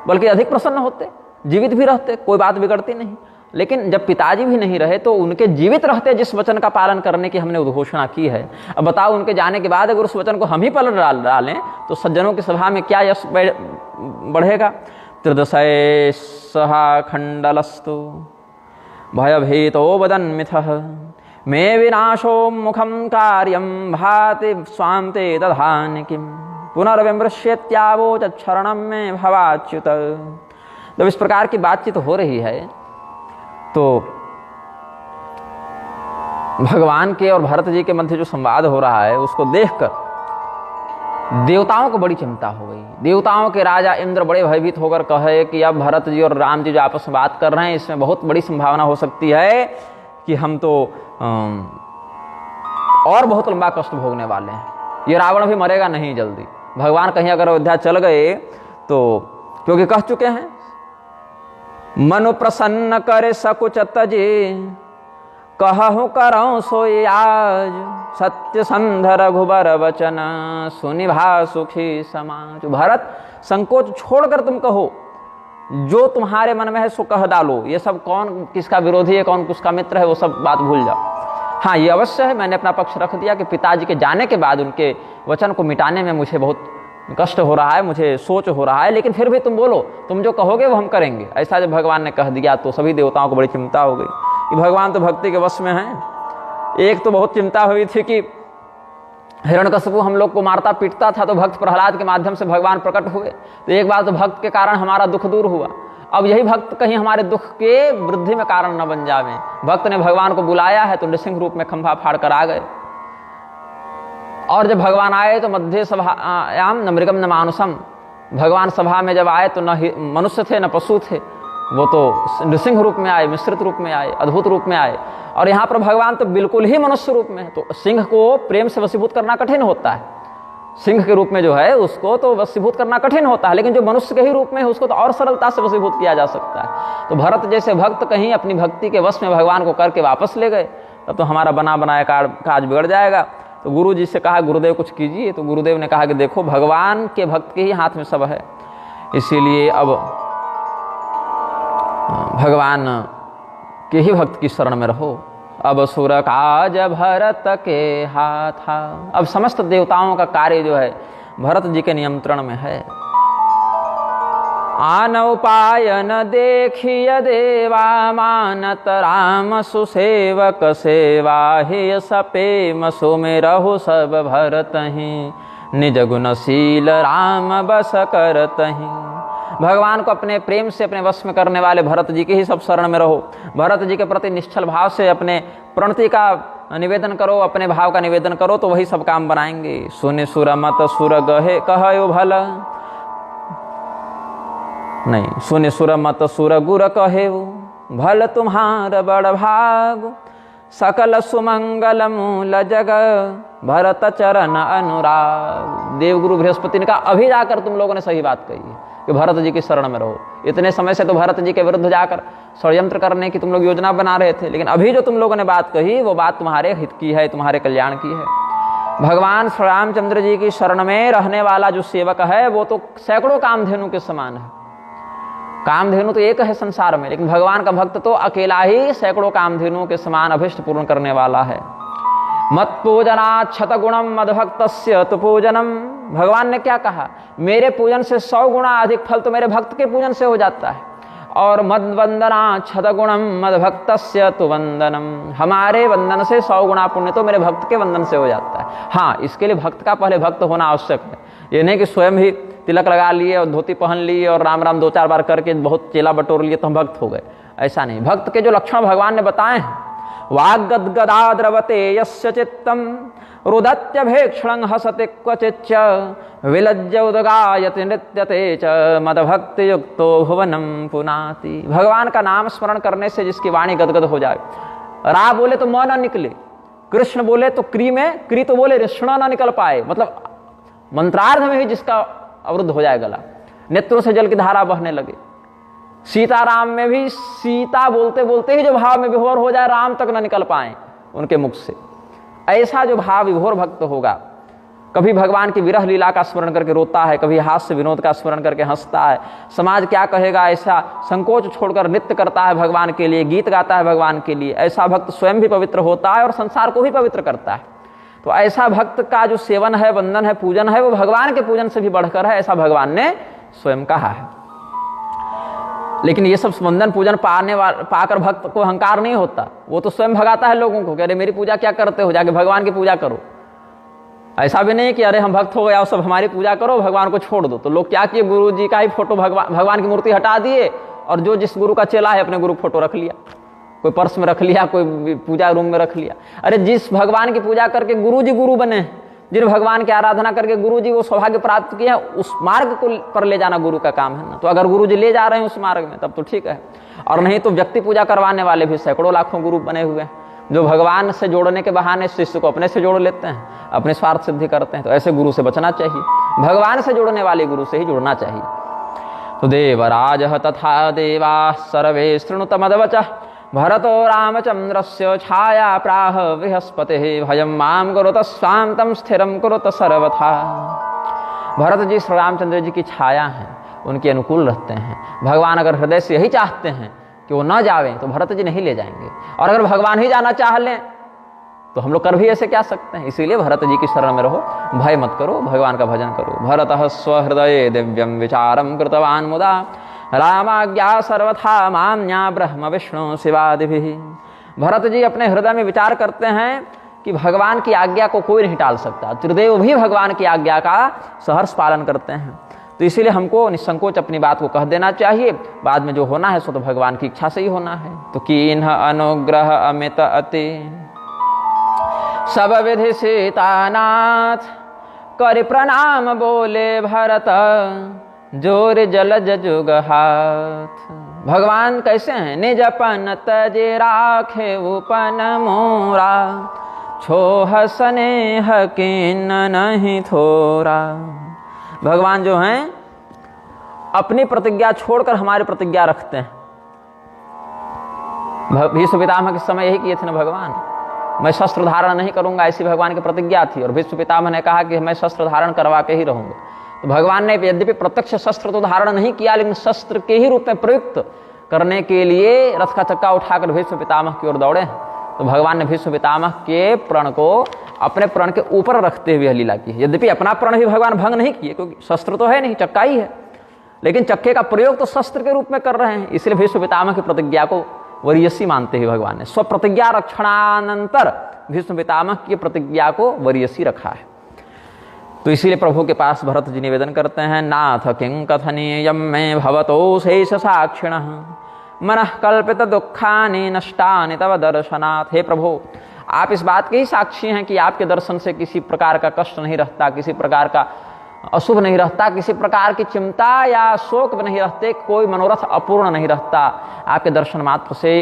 बल्कि अधिक प्रसन्न होते, जीवित भी रहते, कोई बात बिगड़ती नहीं। लेकिन जब पिताजी भी नहीं रहे तो उनके जीवित रहते जिस वचन का पालन करने की हमने उद्घोषणा की है, अब बताओ उनके जाने के बाद अगर उस वचन को हम ही पलट डालें तो सज्जनों की सभा में क्या यश बढ़ेगा। त्रिदशे सहा खंडलस्तु भयभीतो वदन्मिथः मे विनाशो मुखम कार्यम भाति स्वान्ते दधान किम पुनर्विमृश्यत्यावोच शरणम में भवाच्युत। जब इस प्रकार की बातचीत हो रही है तो भगवान के और भरत जी के मध्य जो संवाद हो रहा है उसको देखकर देवताओं को बड़ी चिंता हो गई। देवताओं के राजा इंद्र बड़े भयभीत होकर कहे कि अब भरत जी और राम जी जो आपस में बात कर रहे हैं इसमें बहुत बड़ी संभावना हो सकती है कि हम तो और बहुत लंबा कष्ट भोगने वाले हैं। ये रावण भी मरेगा नहीं जल्दी। भगवान कहीं अगर अयोध्या चल गए तो, क्योंकि कह चुके हैं मनु प्रसन्न करे सकुच तजे कहूँ करऊँ सोई आज सत्य संध रघुबर वचन सुनिभा सुखी समाज। भरत, संकोच छोड़कर तुम कहो, जो तुम्हारे मन में है सो कह डालो। ये सब कौन किसका विरोधी है, कौन किसका मित्र है, वो सब बात भूल जाओ। हाँ, ये अवश्य है, मैंने अपना पक्ष रख दिया कि पिताजी के जाने के बाद उनके वचन को मिटाने में मुझे बहुत कष्ट हो रहा है, मुझे सोच हो रहा है, लेकिन फिर भी तुम बोलो, तुम जो कहोगे वो हम करेंगे। ऐसा जब भगवान ने कह दिया तो सभी देवताओं को बड़ी चिंता हो गई कि भगवान तो भक्ति के वश में हैं। एक तो बहुत चिंता हुई थी कि हिरण्यकशिपु हम लोग को मारता पीटता था तो भक्त प्रहलाद के माध्यम से भगवान प्रकट हुए, तो एक बार तो भक्त के कारण हमारा दुख दूर हुआ। अब यही भक्त कहीं हमारे दुख के वृद्धि में कारण न बन जावे। भक्त ने भगवान को बुलाया है तो नृसिंह रूप में खंभा फाड़ कर आ गए, और जब भगवान आए तो मध्य सभायाम न मृगम न मानुषम। भगवान सभा में जब आए तो न मनुष्य थे न पशु थे, वो तो नृसिंह रूप में आए, मिश्रित रूप में आए, अद्भुत रूप में आए, और यहाँ पर भगवान तो बिल्कुल ही मनुष्य रूप में है। तो सिंह को प्रेम से वशीभूत करना कठिन होता है, सिंह के रूप में जो है उसको तो वशीभूत करना कठिन होता है, लेकिन जो मनुष्य के ही रूप में है उसको तो और सरलता से वशीभूत किया जा सकता है। तो भरत जैसे भक्त कहीं अपनी भक्ति के वश में भगवान को करके वापस ले गए, तब तो हमारा बना बनाया काज बिगड़ जाएगा। तो गुरु जी से कहा, गुरुदेव कुछ कीजिए। तो गुरुदेव ने कहा कि देखो, भगवान के भक्त के ही हाथ में सब है, इसीलिए अब भगवान के ही भक्त की शरण में रहो। अब सुर काज भरत के हाथा, अब समस्त देवताओं का कार्य जो है भरत जी के नियंत्रण में है। आन उपायन देखिय देवा, मानत राम सुसेवक सेवा, हे सपेम सुमिरहु सब भरतहि, निज गुणशील राम बस करतहि। भगवान को अपने प्रेम से अपने वश में करने वाले भरत जी के ही सब शरण में रहो। भरत जी के प्रति निश्चल भाव से अपने प्रणति का निवेदन करो, अपने भाव का निवेदन करो, तो वही सब काम बनाएंगे। सुनि सुर मत सुर गहे कहयो भल, नहीं, सुनि सुर मत सुर गुर कहे भल तुम्हार बड़ भाग, सकल सुमंगल मूल जग भरत चरण अनुराग। देवगुरु बृहस्पति ने कहा, अभी जाकर तुम लोगों ने सही बात कही है कि भरत जी की शरण में रहो। इतने समय से तो भरत जी के विरुद्ध जाकर षड्यंत्र करने की तुम लोग योजना बना रहे थे, लेकिन अभी जो तुम लोगों ने बात कही वो बात तुम्हारे हित की है, तुम्हारे कल्याण की है। भगवान श्री रामचंद्र जी की शरण में रहने वाला जो सेवक है वो तो सैकड़ों कामधेनु के समान है। कामधेनु तो एक है संसार में, लेकिन भगवान का भक्त तो अकेला ही सैकड़ों कामधेनुओं के समान अभिष्ट पूर्ण करने वाला है। मत पूजना क्षत गुणम मदभक्तस्य तो पूजनम। भगवान ने क्या कहा, मेरे पूजन से 100 गुना अधिक फल तो मेरे भक्त के पूजन से हो जाता है। और मद वंदना क्षत गुणम मदभक्तस्य तो वंदनम, हमारे वंदन से 100 गुना पुण्य तो मेरे भक्त के वंदन से हो जाता है। हाँ, इसके लिए भक्त का पहले भक्त होना आवश्यक है। ये नहीं कि स्वयं ही तिलक लगा लिए और धोती पहन लिए और राम राम 2-4 बार करके बहुत चेला बटोर लिए तो हम भक्त हो गए, ऐसा नहीं। भक्त के जो लक्षण भगवान ने बताए हैं, वाग्गद्गदा द्रवते यस्य चित्तम रुदत्यभेक्षणं हसते क्वचिच्च, विलज्य उदगायति नृत्यते च, मदभक्ति युक्तो भुवनम पुनाति। भगवान का नाम स्मरण करने से जिसकी वाणी गदगद हो जाए, रा बोले तो म ना निकले, कृष्ण बोले तो क्री में क्री तो बोले ऋष्ण ना निकल पाए, मतलब मंत्रार्थ में ही जिसका अवरुद्ध हो जाए गला, नेत्रों से जल की धारा बहने लगे। सीताराम में भी सीता बोलते बोलते ही जो भाव में विभोर हो जाए, राम तक न निकल पाए उनके मुख से, ऐसा जो भाव विभोर भक्त होगा, कभी भगवान की विरह लीला का स्मरण करके रोता है, कभी हास्य विनोद का स्मरण करके हंसता है, समाज क्या कहेगा ऐसा संकोच छोड़कर नृत्य करता है भगवान के लिए, गीत गाता है भगवान के लिए, ऐसा भक्त स्वयं भी पवित्र होता है और संसार को भी पवित्र करता है। तो ऐसा भक्त का जो सेवन है, वंदन है, पूजन है, वो भगवान के पूजन से भी बढ़कर है, ऐसा भगवान ने स्वयं कहा है। लेकिन ये सब वंदन पूजन पाकर भक्त को अहंकार नहीं होता, वो तो स्वयं भगाता है लोगों को कि अरे मेरी पूजा क्या करते हो, जाके भगवान की पूजा करो। ऐसा भी नहीं कि अरे हम भक्त हो गए, सब हमारी पूजा करो, भगवान को छोड़ दो। तो लोग क्या किए, गुरु जी का ही फोटो भगवान की मूर्ति हटा दिए और जो जिस गुरु का चेला है अपने गुरु फोटो रख लिया, कोई पर्स में रख लिया, कोई पूजा रूम में रख लिया। अरे जिस भगवान की पूजा करके गुरु जी गुरु बने, जिन भगवान की आराधना करके गुरु जी वो सौभाग्य प्राप्त किया, उस मार्ग को पर ले जाना गुरु का काम है ना। तो अगर गुरु जी ले जा रहे हैं उस मार्ग में तब तो ठीक है, और नहीं तो व्यक्ति पूजा करवाने वाले भी सैकड़ों लाखों गुरु बने हुए हैं, जो भगवान से जोड़ने के बहाने शिष्य को अपने से जोड़ लेते हैं, अपने स्वार्थ सिद्धि करते हैं। तो ऐसे गुरु से बचना चाहिए, भगवान से जोड़ने वाले गुरु से ही जुड़ना चाहिए। तो देवराज तथा देवा सर्वे शृणुत मदवचः, भरतो रामचंद्रस्य छाया प्राह बृहस्पतिः, भयं मां कुरुत स्वान्तं स्थिरं कुरुत सर्वथा। भरत जी श्री रामचंद्र जी की छाया हैं, उनके अनुकूल रहते हैं। भगवान अगर हृदय से यही चाहते हैं कि वो न जावें तो भरत जी नहीं ले जाएंगे, और अगर भगवान ही जाना चाह लें तो हम लोग कर भी ऐसे क्या सकते हैं। इसीलिए भरत जी की शरण में रहो, भय मत करो, भगवान का भजन करो। भरतः स्वहृदये दिव्यं विचारं कृतवान् मुदा, रामाज्ञा सर्वथा मान्या ब्रह्म विष्णु शिवादिभिः। भरत जी अपने हृदय में विचार करते हैं कि भगवान की आज्ञा को कोई नहीं टाल सकता, त्रिदेव भी भगवान की आज्ञा का सहर्ष पालन करते हैं। तो इसीलिए हमको निसंकोच अपनी बात को कह देना चाहिए, बाद में जो होना है सो तो भगवान की इच्छा से ही होना है। तो कीन्ह अनुग्रह अमित अति, सब विधि सीतानाथ, कर प्रणाम बोले भरत, जोर जलज जुग हाथ। भगवान कैसे हैं? निज पन तजे राखे उपन मोरा, छोह स्नेह कीन नहीं थोरा। भगवान जो हैं अपनी प्रतिज्ञा छोड़कर हमारी प्रतिज्ञा रखते हैं। भीष्म पितामह के समय यही किए थे ना भगवान, मैं शस्त्र धारण नहीं करूंगा, ऐसी भगवान की प्रतिज्ञा थी। और भीष्म पितामह ने कहा कि मैं शस्त्र धारण करवा के ही रहूंगा। तो भगवान ने यद्यपि प्रत्यक्ष शस्त्र तो धारण नहीं किया, लेकिन शस्त्र के ही रूप में प्रयुक्त करने के लिए रथ का चक्का उठाकर भीष्म पितामह की ओर दौड़े। तो भगवान ने भीष्म पितामह के प्रण को अपने प्रण के ऊपर रखते हुए लीला की। यद्यपि अपना प्रण भी भगवान भंग नहीं किए, क्योंकि शस्त्र तो है नहीं, चक्का ही है, लेकिन चक्के का प्रयोग तो शस्त्र के रूप में कर रहे हैं। इसलिए भीष्म पितामह की प्रतिज्ञा को वरीयसी मानते हुए भगवान ने स्व प्रतिज्ञा रक्षणानंतर भीष्म पितामह की प्रतिज्ञा को वरीयसी रखा है। तो इसीलिए प्रभु के पास भरत जी निवेदन करते हैं, नाथ किं कथनीयं मे भवतो शेष साक्षिणः, मनः कल्पित दुखानि नष्टानि तव दर्शनात्। हे प्रभु, आप इस बात के ही साक्षी हैं कि आपके दर्शन से किसी प्रकार का कष्ट नहीं रहता, किसी प्रकार का अशुभ नहीं रहता, किसी प्रकार की चिंता या शोक नहीं रहते, कोई मनोरथ अपूर्ण नहीं रहता। आपके दर्शन मात्र से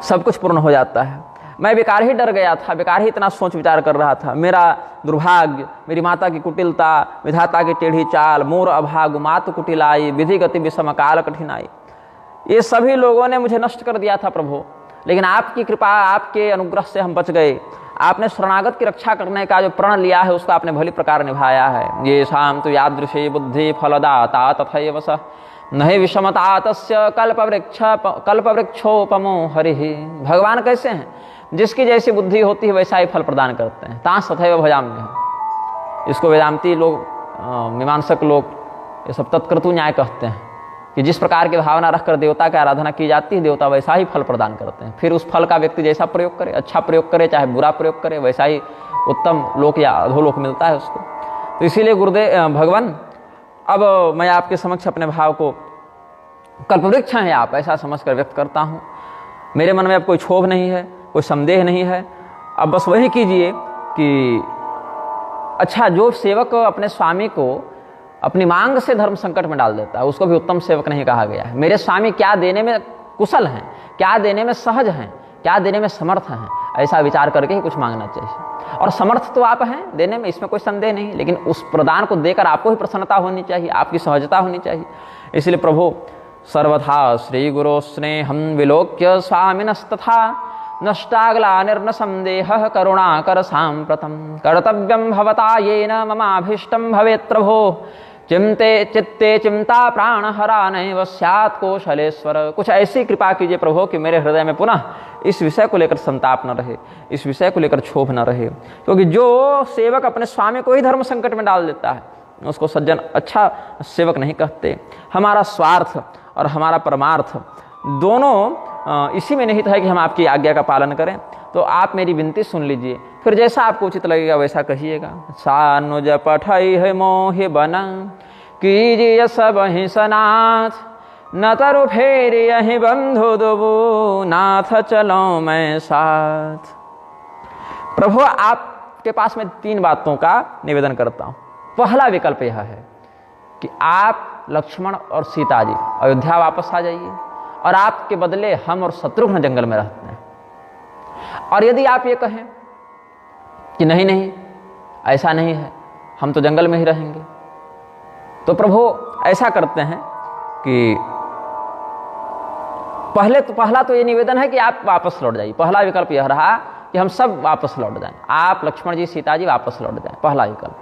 सब कुछ पूर्ण हो जाता है। मैं बेकार ही डर गया था, बेकार ही इतना सोच विचार कर रहा था। मेरा दुर्भाग्य, मेरी माता की कुटिलता, विधाता की टेढ़ी चाल, मोर अभाग मातु कुटिलाई, विधि गति विषम काल कठिनाई, ये सभी लोगों ने मुझे नष्ट कर दिया था प्रभु। लेकिन आपकी कृपा, आपके अनुग्रह से हम बच गए। आपने शरणागत की रक्षा करने का जो प्रण लिया है उसको आपने भली प्रकार निभाया है। ये शाम तो यादृशे बुद्धि फलदाता तथैव सः, नहीं विषमता तस्य कल्पवृक्षोपमो हरिः। भगवान कैसे हैं? जिसकी जैसी बुद्धि होती है वैसा ही फल प्रदान करते हैं। तां तथैव भजाम्यहम्। इसको वेदांती लोग, मीमांसक लोग ये सब तत्क्रतु न्याय कहते हैं कि जिस प्रकार की भावना रखकर देवता की आराधना की जाती है, देवता वैसा ही फल प्रदान करते हैं। फिर उस फल का व्यक्ति जैसा प्रयोग करे, अच्छा प्रयोग करे चाहे बुरा प्रयोग करे, वैसा ही उत्तम लोक या अधोलोक मिलता है उसको। तो इसीलिए गुरुदेव भगवान, अब मैं आपके समक्ष अपने भाव को कल्पवृक्ष हैं आप ऐसा समझकर व्यक्त करता हूँ। मेरे मन में अब कोई क्षोभ नहीं है, कोई संदेह नहीं है। अब बस वही कीजिए कि अच्छा, जो सेवक अपने स्वामी को अपनी मांग से धर्म संकट में डाल देता है उसको भी उत्तम सेवक नहीं कहा गया है। मेरे स्वामी क्या देने में कुशल हैं, क्या देने में सहज हैं, क्या देने में समर्थ हैं, ऐसा विचार करके ही कुछ मांगना चाहिए। और समर्थ तो आप हैं देने में, इसमें कोई संदेह नहीं, लेकिन उस प्रदान को देकर आपको ही प्रसन्नता होनी चाहिए, आपकी सहजता होनी चाहिए। इसलिए प्रभु सर्वथा श्री गुरो स्नेहं विलोक्य स्वामिनस्तथा नष्टाग्लानिर्न संदेहः करुणाकर सांप्रतं कर्तव्यं भवता येन ममाभीष्टं भवेत् प्रभो चिंते चित्ते चिंता प्राणहरा नैव स्यात् कौशलेश्वर। कुछ ऐसी कृपा कीजिए प्रभु कि मेरे हृदय में पुनः इस विषय को लेकर संताप न रहे, इस विषय को लेकर क्षोभ न रहे। क्योंकि जो सेवक अपने स्वामी को ही धर्म संकट में डाल देता है उसको सज्जन अच्छा सेवक नहीं कहते। हमारा स्वार्थ और हमारा परमार्थ दोनों इसी में निहित है कि हम आपकी आज्ञा का पालन करें। तो आप मेरी विनती सुन लीजिए, फिर जैसा आपको उचित लगेगा वैसा कहिएगा। सानुज पठई है मोहि बना कीजिए सब ही सनाथ, न तरु फेर यही बंधु दुबू नाथ चलो मैं साथ। प्रभु आपके पास मैं 3 बातों का निवेदन करता हूँ। पहला विकल्प यह है कि आप लक्ष्मण और सीता जी अयोध्या वापस आ जाइए और आपके बदले हम और शत्रुघ्न जंगल में रहते हैं। और यदि आप ये कहें कि नहीं नहीं ऐसा नहीं है, हम तो जंगल में ही रहेंगे, तो प्रभु ऐसा करते हैं कि पहला तो ये निवेदन है कि आप वापस लौट जाइए। पहला विकल्प यह रहा कि हम सब वापस लौट जाएं, आप लक्ष्मण जी सीता जी वापस लौट जाएं, पहला विकल्प।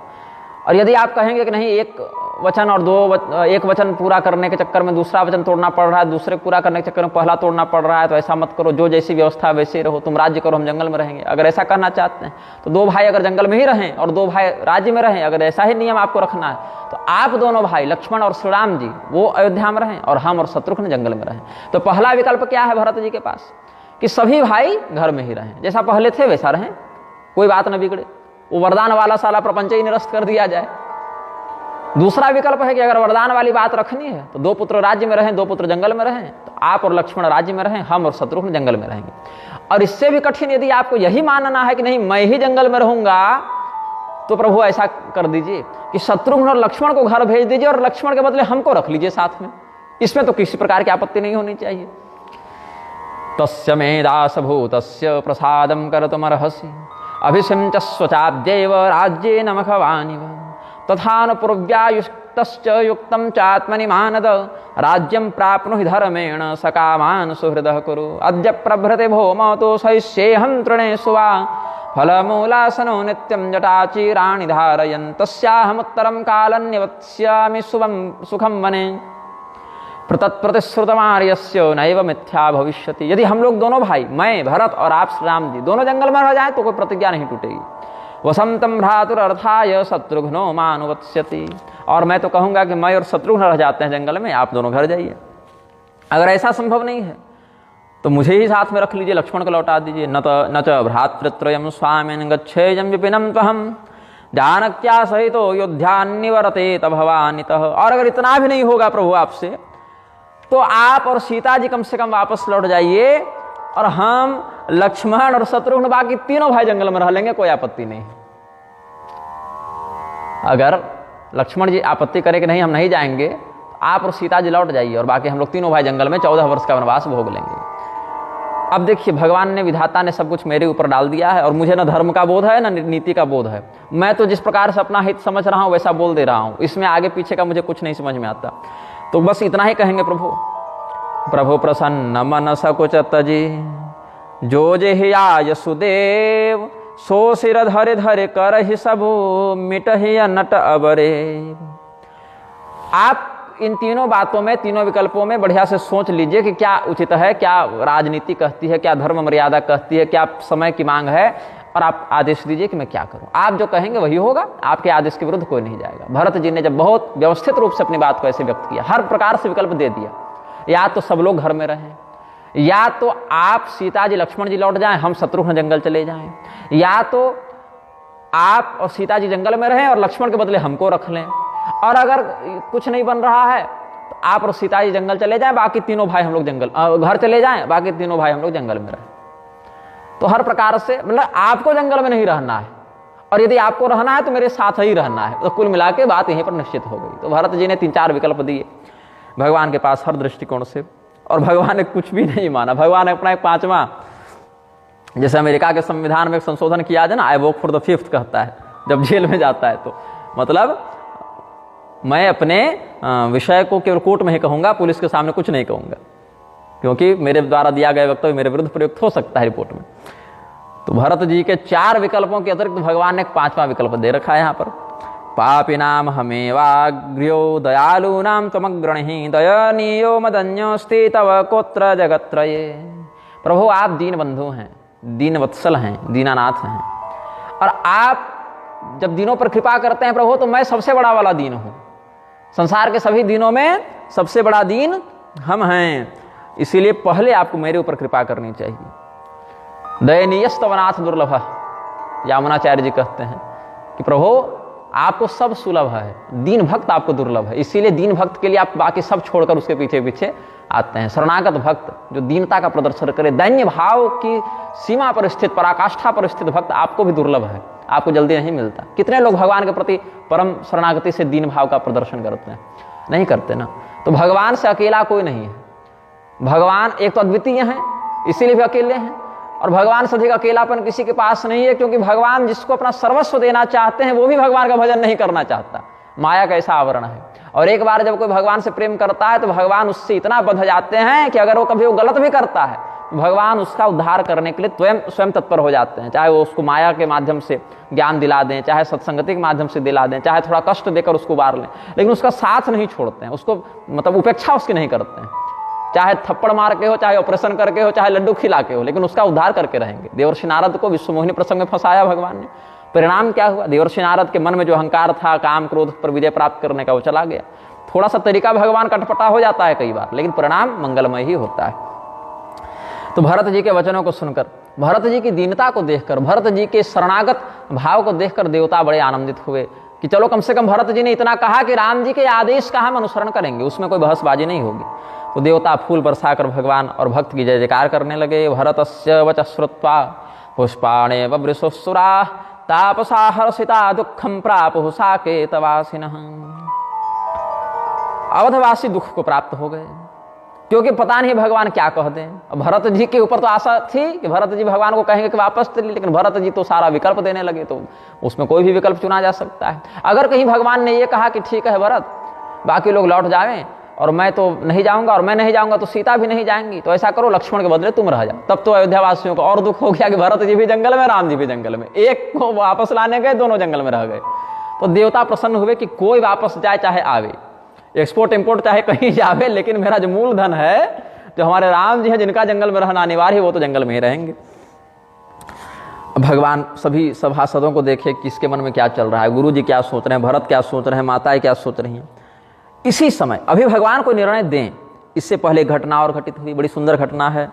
और यदि आप कहेंगे कि नहीं, एक वचन और एक वचन पूरा करने के चक्कर में दूसरा वचन तोड़ना पड़ रहा है, दूसरे पूरा करने के चक्कर में पहला तोड़ना पड़ रहा है, तो ऐसा मत करो, जो जैसी व्यवस्था वैसे ही रहो, तुम राज्य करो हम जंगल में रहेंगे, अगर ऐसा करना चाहते हैं तो 2 भाई अगर जंगल में ही रहें और 2 भाई राज्य में रहें, अगर ऐसा ही नियम आपको रखना है तो आप दोनों भाई लक्ष्मण और श्री राम जी वो अयोध्या में रहें और हम और शत्रुघ्न जंगल में रहें। तो पहला विकल्प क्या है भरत जी के पास कि सभी भाई घर में ही रहें, जैसा पहले थे वैसा रहें, कोई बात न बिगड़े, वो वरदान वाला साला प्रपंच ही निरस्त कर दिया जाए। दूसरा विकल्प है कि अगर वरदान वाली बात रखनी है तो 2 पुत्र राज्य में रहें, 2 पुत्र जंगल में रहें, तो आप और लक्ष्मण राज्य में रहें, हम और शत्रुघ्न जंगल में रहेंगे। और इससे भी कठिन यदि आपको यही मानना है कि नहीं मैं ही जंगल में रहूंगा, तो प्रभु ऐसा कर दीजिए कि शत्रुघ्न और लक्ष्मण को घर भेज दीजिए और लक्ष्मण के बदले हमको रख लीजिए साथ में, इसमें तो किसी प्रकार की आपत्ति नहीं होनी चाहिए। तस्य मे दासभूतस्य प्रसादं कर्तुमर्हसि अभिषिञ्च स्वचाब्दैव राज्येन मखवानिव तथानुपूर्व्यायुक्तश्च युक्तं चात्मनि मानद राज्यं प्राप्नुहि धर्मेण सकामान् सुहृदः कुरु अद्य प्रभृते भौम तो सहिष्येऽहं तृणेषु वा फलमूलासनो नित्यं जटाचीराणि धारयन् तस्याहमुत्तरं कालं निवत्स्यामि सुखं वने प्रतिश्रुतमार्यस्य नैव मिथ्या भविष्यति। यदि हम लोग दोनों भाई, मैं भरत और आप श्री राम जी, दोनों जंगल में रह जाए तो कोई प्रतिज्ञा नहीं टूटेगी। वसंतम भ्रातुरर्थाय शत्रुघ्नो मानुवत्स्यति, और मैं तो कहूँगा कि मैं और शत्रुघ्न रह जाते हैं जंगल में, आप दोनों घर जाइए। अगर ऐसा संभव नहीं है तो मुझे ही साथ में रख लीजिए, लक्ष्मण को लौटा दीजिए। न च भ्रातृत्रयं स्वामिन् गच्छेयं विपिनं त्वहं जानक्या सहितो योध्यान्निवर्ते भवानितः। और अगर इतना भी नहीं होगा प्रभु आपसे, तो आप और सीता जी कम से कम वापस लौट जाइए और हम लक्ष्मण और शत्रुघ्न बाकी तीनों भाई जंगल में रह लेंगे, कोई आपत्ति नहीं। अगर लक्ष्मण जी आपत्ति करे कि नहीं हम नहीं जाएंगे, तो आप और सीता जी लौट जाइए और बाकी हम लोग तीनों भाई जंगल में 14 वर्ष का वनवास भोग लेंगे। अब देखिए, भगवान ने, विधाता ने सब कुछ मेरे ऊपर डाल दिया है और मुझे न धर्म का बोध है न नीति का बोध है। मैं तो जिस प्रकार से अपना हित समझ रहा हूं वैसा बोल दे रहा हूं, इसमें आगे पीछे का मुझे कुछ नहीं समझ में आता। तो बस इतना ही कहेंगे, प्रभु प्रसन्न मन सकुच तजी जो जेहिया यशुदेव सो सिर धरे धरे कर ही सबो मिटहि नट अबरे। आप इन तीनों बातों में, तीनों विकल्पों में बढ़िया से सोच लीजिए कि क्या उचित है, क्या राजनीति कहती है, क्या धर्म मर्यादा कहती है, क्या समय की मांग है, और आप आदेश दीजिए कि मैं क्या करूं। आप जो कहेंगे वही होगा, आपके आदेश के विरुद्ध कोई नहीं जाएगा। भरत जी ने जब बहुत व्यवस्थित रूप से अपनी बात को ऐसे व्यक्त किया, हर प्रकार से विकल्प दे दिया, या तो सब लोग घर में रहें, या तो आप सीता जी लक्ष्मण जी लौट जाएं, हम शत्रुघ्न जंगल चले जाएं, या तो आप और सीता जी जंगल में रहें और लक्ष्मण के बदले हमको रख लें, और अगर कुछ नहीं बन रहा है तो आप और सीता जी जंगल चले जाएं, बाकी तीनों भाई हम लोग घर चले जाएं, बाकी तीनों भाई हम लोग जंगल में रहें। तो हर प्रकार से, मतलब आपको जंगल में नहीं रहना है, और यदि आपको रहना है तो मेरे साथ ही रहना है। तो कुल मिला के बात यहीं पर निश्चित हो गई। तो भरत जी ने 3-4 विकल्प दिए भगवान के पास हर दृष्टिकोण से, और भगवान ने कुछ भी नहीं माना। भगवान ने अपना एक 5वां, जैसे अमेरिका के संविधान में एक संशोधन किया है ना, आई वोक फॉर द 5th कहता है जब जेल में जाता है, तो मतलब मैं अपने विषय को केवल कोर्ट में ही कहूंगा, पुलिस के सामने कुछ नहीं कहूंगा, क्योंकि मेरे द्वारा दिया गया वक्तव्य मेरे विरुद्ध प्रयुक्त हो सकता है रिपोर्ट में। तो भरत जी के 4 विकल्पों के अतिरिक्त भगवान ने एक 5वां विकल्प दे रखा है यहाँ पर। पापिनाम हमेवाग्र्यो दयालूनाम त्वमग्रणहि दयनीयो मदन्योस्ति तव कोत्र जगत्रये। प्रभु आप दीन बंधु हैं, दीन वत्सल हैं, दीनानाथ हैं, और आप जब दीनों पर कृपा करते हैं प्रभु, तो मैं सबसे बड़ा वाला दीन हूं। संसार के सभी दीनों में सबसे बड़ा दीन हम हैं, इसीलिए पहले आपको मेरे ऊपर कृपा करनी चाहिए। दयनीयस्तवनाथ दुर्लभ, यामुनाचार्य जी कहते हैं कि प्रभु आपको सब सुलभ है, दीन भक्त आपको दुर्लभ है, इसीलिए दीन भक्त के लिए आप बाकी सब छोड़कर उसके पीछे पीछे आते हैं। शरणागत भक्त जो दीनता का प्रदर्शन करे, दैन्य भाव की सीमा पर स्थित, पराकाष्ठा पर स्थित भक्त आपको भी दुर्लभ है, आपको जल्दी नहीं मिलता। कितने लोग भगवान के प्रति परम शरणागति से दीन भाव का प्रदर्शन करते हैं? नहीं करते ना। तो भगवान से अकेला कोई नहीं है। भगवान एक तो अद्वितीय हैं, इसीलिए भी अकेले हैं, और भगवान से अधिक अकेलापन किसी के पास नहीं है, क्योंकि भगवान जिसको अपना सर्वस्व देना चाहते हैं वो भी भगवान का भजन नहीं करना चाहता। माया का ऐसा आवरण है, और एक बार जब कोई भगवान से प्रेम करता है तो भगवान उससे इतना बंध जाते हैं कि अगर वो कभी वो गलत भी करता है तो भगवान उसका उद्धार करने के लिए स्वयं तत्पर हो जाते हैं। चाहे वो उसको माया के माध्यम से ज्ञान दिला दें, चाहे सत्संगति के माध्यम से दिला दें, चाहे थोड़ा कष्ट देकर उसको उबार लें, लेकिन उसका साथ नहीं छोड़ते हैं, उसको मतलब उपेक्षा उसकी नहीं करते हैं। चाहे थप्पड़ मार के हो, चाहे ऑपरेशन करके हो, चाहे लड्डू खिला के हो, लेकिन उसका उद्धार करके रहेंगे। देवर्षि नारद को विश्वमोहिनी प्रसंग में फंसाया भगवान ने, परिणाम क्या हुआ? देवर्षि नारद के मन में जो अहंकार था, काम क्रोध पर विजय प्राप्त करने का, वो चला गया। थोड़ा सा तरीका भगवान कटपटा हो जाता है कई बार, लेकिन परिणाम मंगलमय ही होता है। तो भरत जी के वचनों को सुनकर, भरत जी की दीनता को देखकर, भरत जी के शरणागत भाव को देखकर देवता बड़े आनंदित हुए कि चलो कम से कम भरत जी ने इतना कहा कि राम जी के आदेश का हम अनुसरण करेंगे, उसमें कोई बहसबाजी नहीं होगी। तो देवता फूल बरसाकर भगवान और भक्त की जय जयकार करने लगे। भरतस्य वच श्रुत्वा पुष्पाणे ववृषोऽसुराः तापसा हर्षिता दुखम प्रापुः साकेतवासिनः। अवधवासी दुख को प्राप्त हो गए, क्योंकि पता नहीं भगवान क्या कह दें। भरत जी के ऊपर तो आशा थी कि भरत जी भगवान को कहेंगे कि वापस चलिए, लेकिन भरत जी तो सारा विकल्प देने लगे, तो उसमें कोई भी विकल्प चुना जा सकता है। अगर कहीं भगवान ने ये कहा कि ठीक है भरत, बाकी लोग लौट जाएं और मैं तो नहीं जाऊंगा, और मैं नहीं जाऊंगा तो सीता भी नहीं जाएंगी, तो ऐसा करो लक्ष्मण के बदले तुम रह जाओ, तब तो अयोध्या वासियों को और दुख हो गया कि भरत जी भी जंगल में, राम जी भी जंगल में, एक को वापस लाने गए, दोनों जंगल में रह गए। तो देवता प्रसन्न हुए कि कोई वापस जाए चाहे आवे, एक्सपोर्ट इंपोर्ट चाहे कहीं जावे, लेकिन मेरा जो मूलधन है, जो हमारे राम जी हैं जिनका जंगल में रहना अनिवार्य है, वो तो जंगल में ही रहेंगे। भगवान सभी सभासदों को देखे कि इसके मन में क्या चल रहा है, गुरु जी क्या सोच रहे हैं, भरत क्या सोच रहे हैं, माताएं क्या सोच रही हैं। इसी समय अभी भगवान को निर्णय दें, इससे पहले एक घटना और घटित हुई, बड़ी सुंदर घटना है।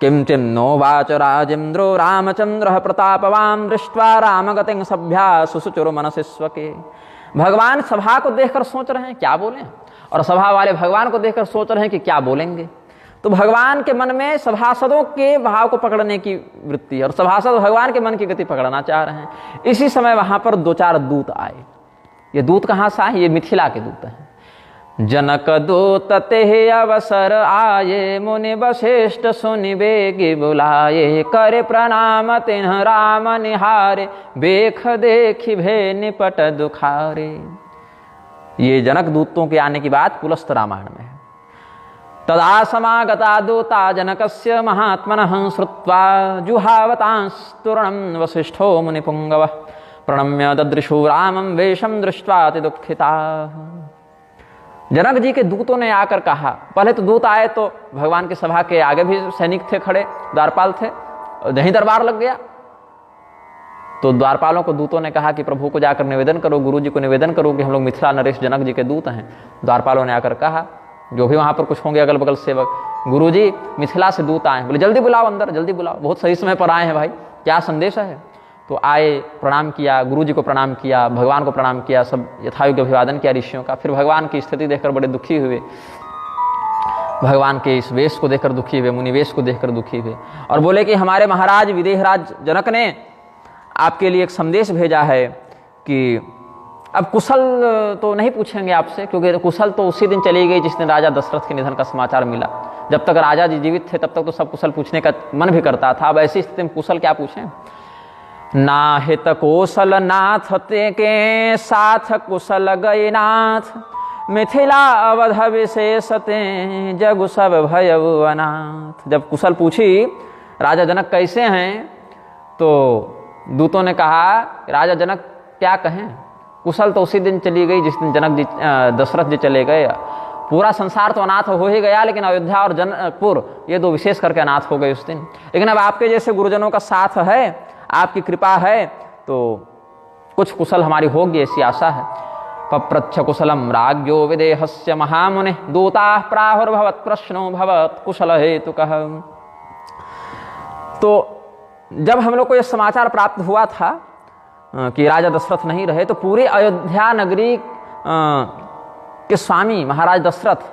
किम चिन्नो वाच राजेन्द्रो रामचंद्र प्रतापवान दृष्ट्वा रामगतिं सभ्या सुसुचुर मनसि स्वके। भगवान सभा को देखकर सोच रहे हैं क्या बोलें, और सभा वाले भगवान को देखकर सोच रहे हैं कि क्या बोलेंगे। तो भगवान के मन में सभासदों के भाव को पकड़ने की वृत्ति है, और सभासद भगवान के मन की गति पकड़ना चाह रहे हैं। इसी समय वहां पर 2-4 दूत आए। ये दूत कहाँ से आए? ये मिथिला के दूत हैं। जनक दूत ते अवसर आये, मुनि वशिष्ठ सुनि बेगी बुलाये, करे प्रणाम तिन्ह राम निहारे, बेख देखि भे निपट दुखारे। ये जनक दूतों के आने की बात पुलस्त रामायण में है। तदा समागता दूता जनकस्य महात्मनः, श्रुत्वा जुहावतांस्तुरणं वसिष्ठो मुनिपुंगवः, प्रणम्य ददृशु रामं वेशं दृष्ट्वा अति दुःखिताः। जनक जी के दूतों ने आकर कहा, पहले तो दूत आए तो भगवान की सभा के आगे भी सैनिक थे खड़े, द्वारपाल थे, और यहीं दरबार लग गया। तो द्वारपालों को दूतों ने कहा कि प्रभु को जाकर निवेदन करो, गुरु जी को निवेदन करो कि हम लोग मिथिला नरेश जनक जी के दूत हैं। द्वारपालों ने आकर कहा, जो भी वहां पर कुछ होंगे अगल बगल सेवक, गुरु जी मिथिला से दूत आए। बोले जल्दी बुलाओ अंदर, जल्दी बुलाओ, बहुत सही समय पर आए हैं भाई, क्या संदेश है। तो आए, प्रणाम किया, गुरु जी को प्रणाम किया, भगवान को प्रणाम किया, सब यथायोग्य अभिवादन किया ऋषियों का। फिर भगवान की स्थिति देखकर बड़े दुखी हुए, भगवान के इस वेश को देखकर दुखी हुए, मुनिवेश को देखकर दुखी हुए, और बोले कि हमारे महाराज विदेहराज जनक ने आपके लिए एक संदेश भेजा है कि अब कुशल तो नहीं पूछेंगे आपसे, क्योंकि कुशल तो उसी दिन चली गई जिस दिन राजा दशरथ के निधन का समाचार मिला। जब तक राजा जी जीवित थे तब तक तो सब कुशल पूछने का मन भी करता था, अब ऐसी स्थिति में कुशल क्या पूछें। नाहित कौशल नाथ ते के साथ कुशल गए नाथ, मिथिला अवध विशेषते जग सब भयउ अनाथ। जब कुशल पूछी राजा जनक कैसे हैं, तो दूतों ने कहा राजा जनक क्या कहें, कुशल तो उसी दिन चली गई जिस दिन जनक जी दशरथ जी चले गए। पूरा संसार तो अनाथ हो ही गया, लेकिन अयोध्या और जनकपुर ये 2 विशेष करके अनाथ हो गए उस दिन। लेकिन अब आपके जैसे गुरुजनों का साथ है, आपकी कृपा है, तो कुछ कुशल हमारी होगी ऐसी आशा है। पप्रच्छ कुशलम राज्ञो विदेहस्य महामुने, दूता प्राहुर्भवत् प्रश्नो भवत् कुशल हेतुकः। तो जब हम लोग को यह समाचार प्राप्त हुआ था कि राजा दशरथ नहीं रहे, तो पूरे अयोध्या नगरी के स्वामी महाराज दशरथ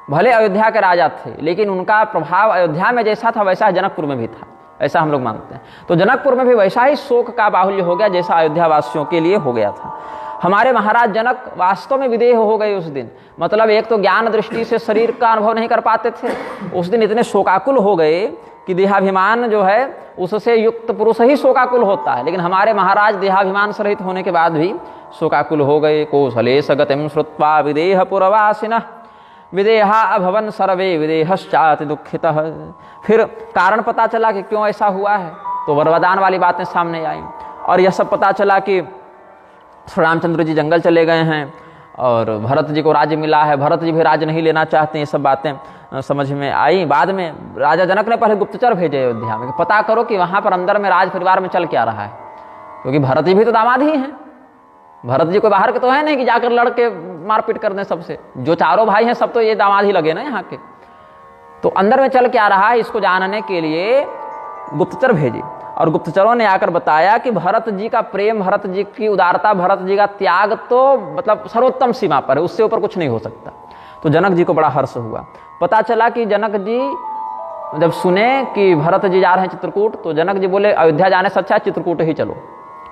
भले अयोध्या के राजा थे, लेकिन उनका प्रभाव अयोध्या में जैसा था वैसा जनकपुर में भी था, ऐसा हम लोग मानते हैं। तो जनकपुर में भी वैसा ही शोक का बाहुल्य हो गया जैसा अयोध्या वासियों के लिए हो गया था। हमारे महाराज जनक वास्तव में विदेह हो गए उस दिन। मतलब एक तो ज्ञान दृष्टि से शरीर का अनुभव नहीं कर पाते थे, उस दिन इतने शोकाकुल हो गए कि देहाभिमान जो है उससे युक्त पुरुष ही शोकाकुल होता है, लेकिन हमारे महाराज देहाभिमान से रहित होने के बाद भी शोकाकुल हो गए। कौशलेश गतिं श्रुत्वा विदेह पुरवासिनः, विदेहा अभवन सर्वे विदेहश्चाति दुःखितः। फिर कारण पता चला कि क्यों ऐसा हुआ है, तो वरदान वाली बातें सामने आई, और यह सब पता चला कि श्री रामचंद्र जी जंगल चले गए हैं और भरत जी को राज्य मिला है, भरत जी भी राज्य नहीं लेना चाहते, ये सब बातें समझ में आई। बाद में राजा जनक ने पहले गुप्तचर भेजे अयोध्या में, पता करो कि वहाँ पर अंदर में राज परिवार में चल क्या रहा है, क्योंकि भरत जी भी तो दामाद ही हैं। भरत जी कोई बाहर के तो है नहीं कि जाकर लड़के मारपीट कर दें सबसे, जो चारों भाई हैं सब तो ये दामाद ही लगे ना यहाँ के। तो अंदर में चल क्या रहा है इसको जानने के लिए गुप्तचर भेजे, और गुप्तचरों ने आकर बताया कि भरत जी का प्रेम, भरत जी की उदारता, भरत जी का त्याग तो मतलब सर्वोत्तम सीमा पर है, उससे ऊपर कुछ नहीं हो सकता। तो जनक जी को बड़ा हर्ष हुआ। पता चला कि जनक जी जब सुने कि भरत जी जा रहे हैं चित्रकूट, तो जनक जी बोले अयोध्या जाने से अच्छा चित्रकूट ही चलो,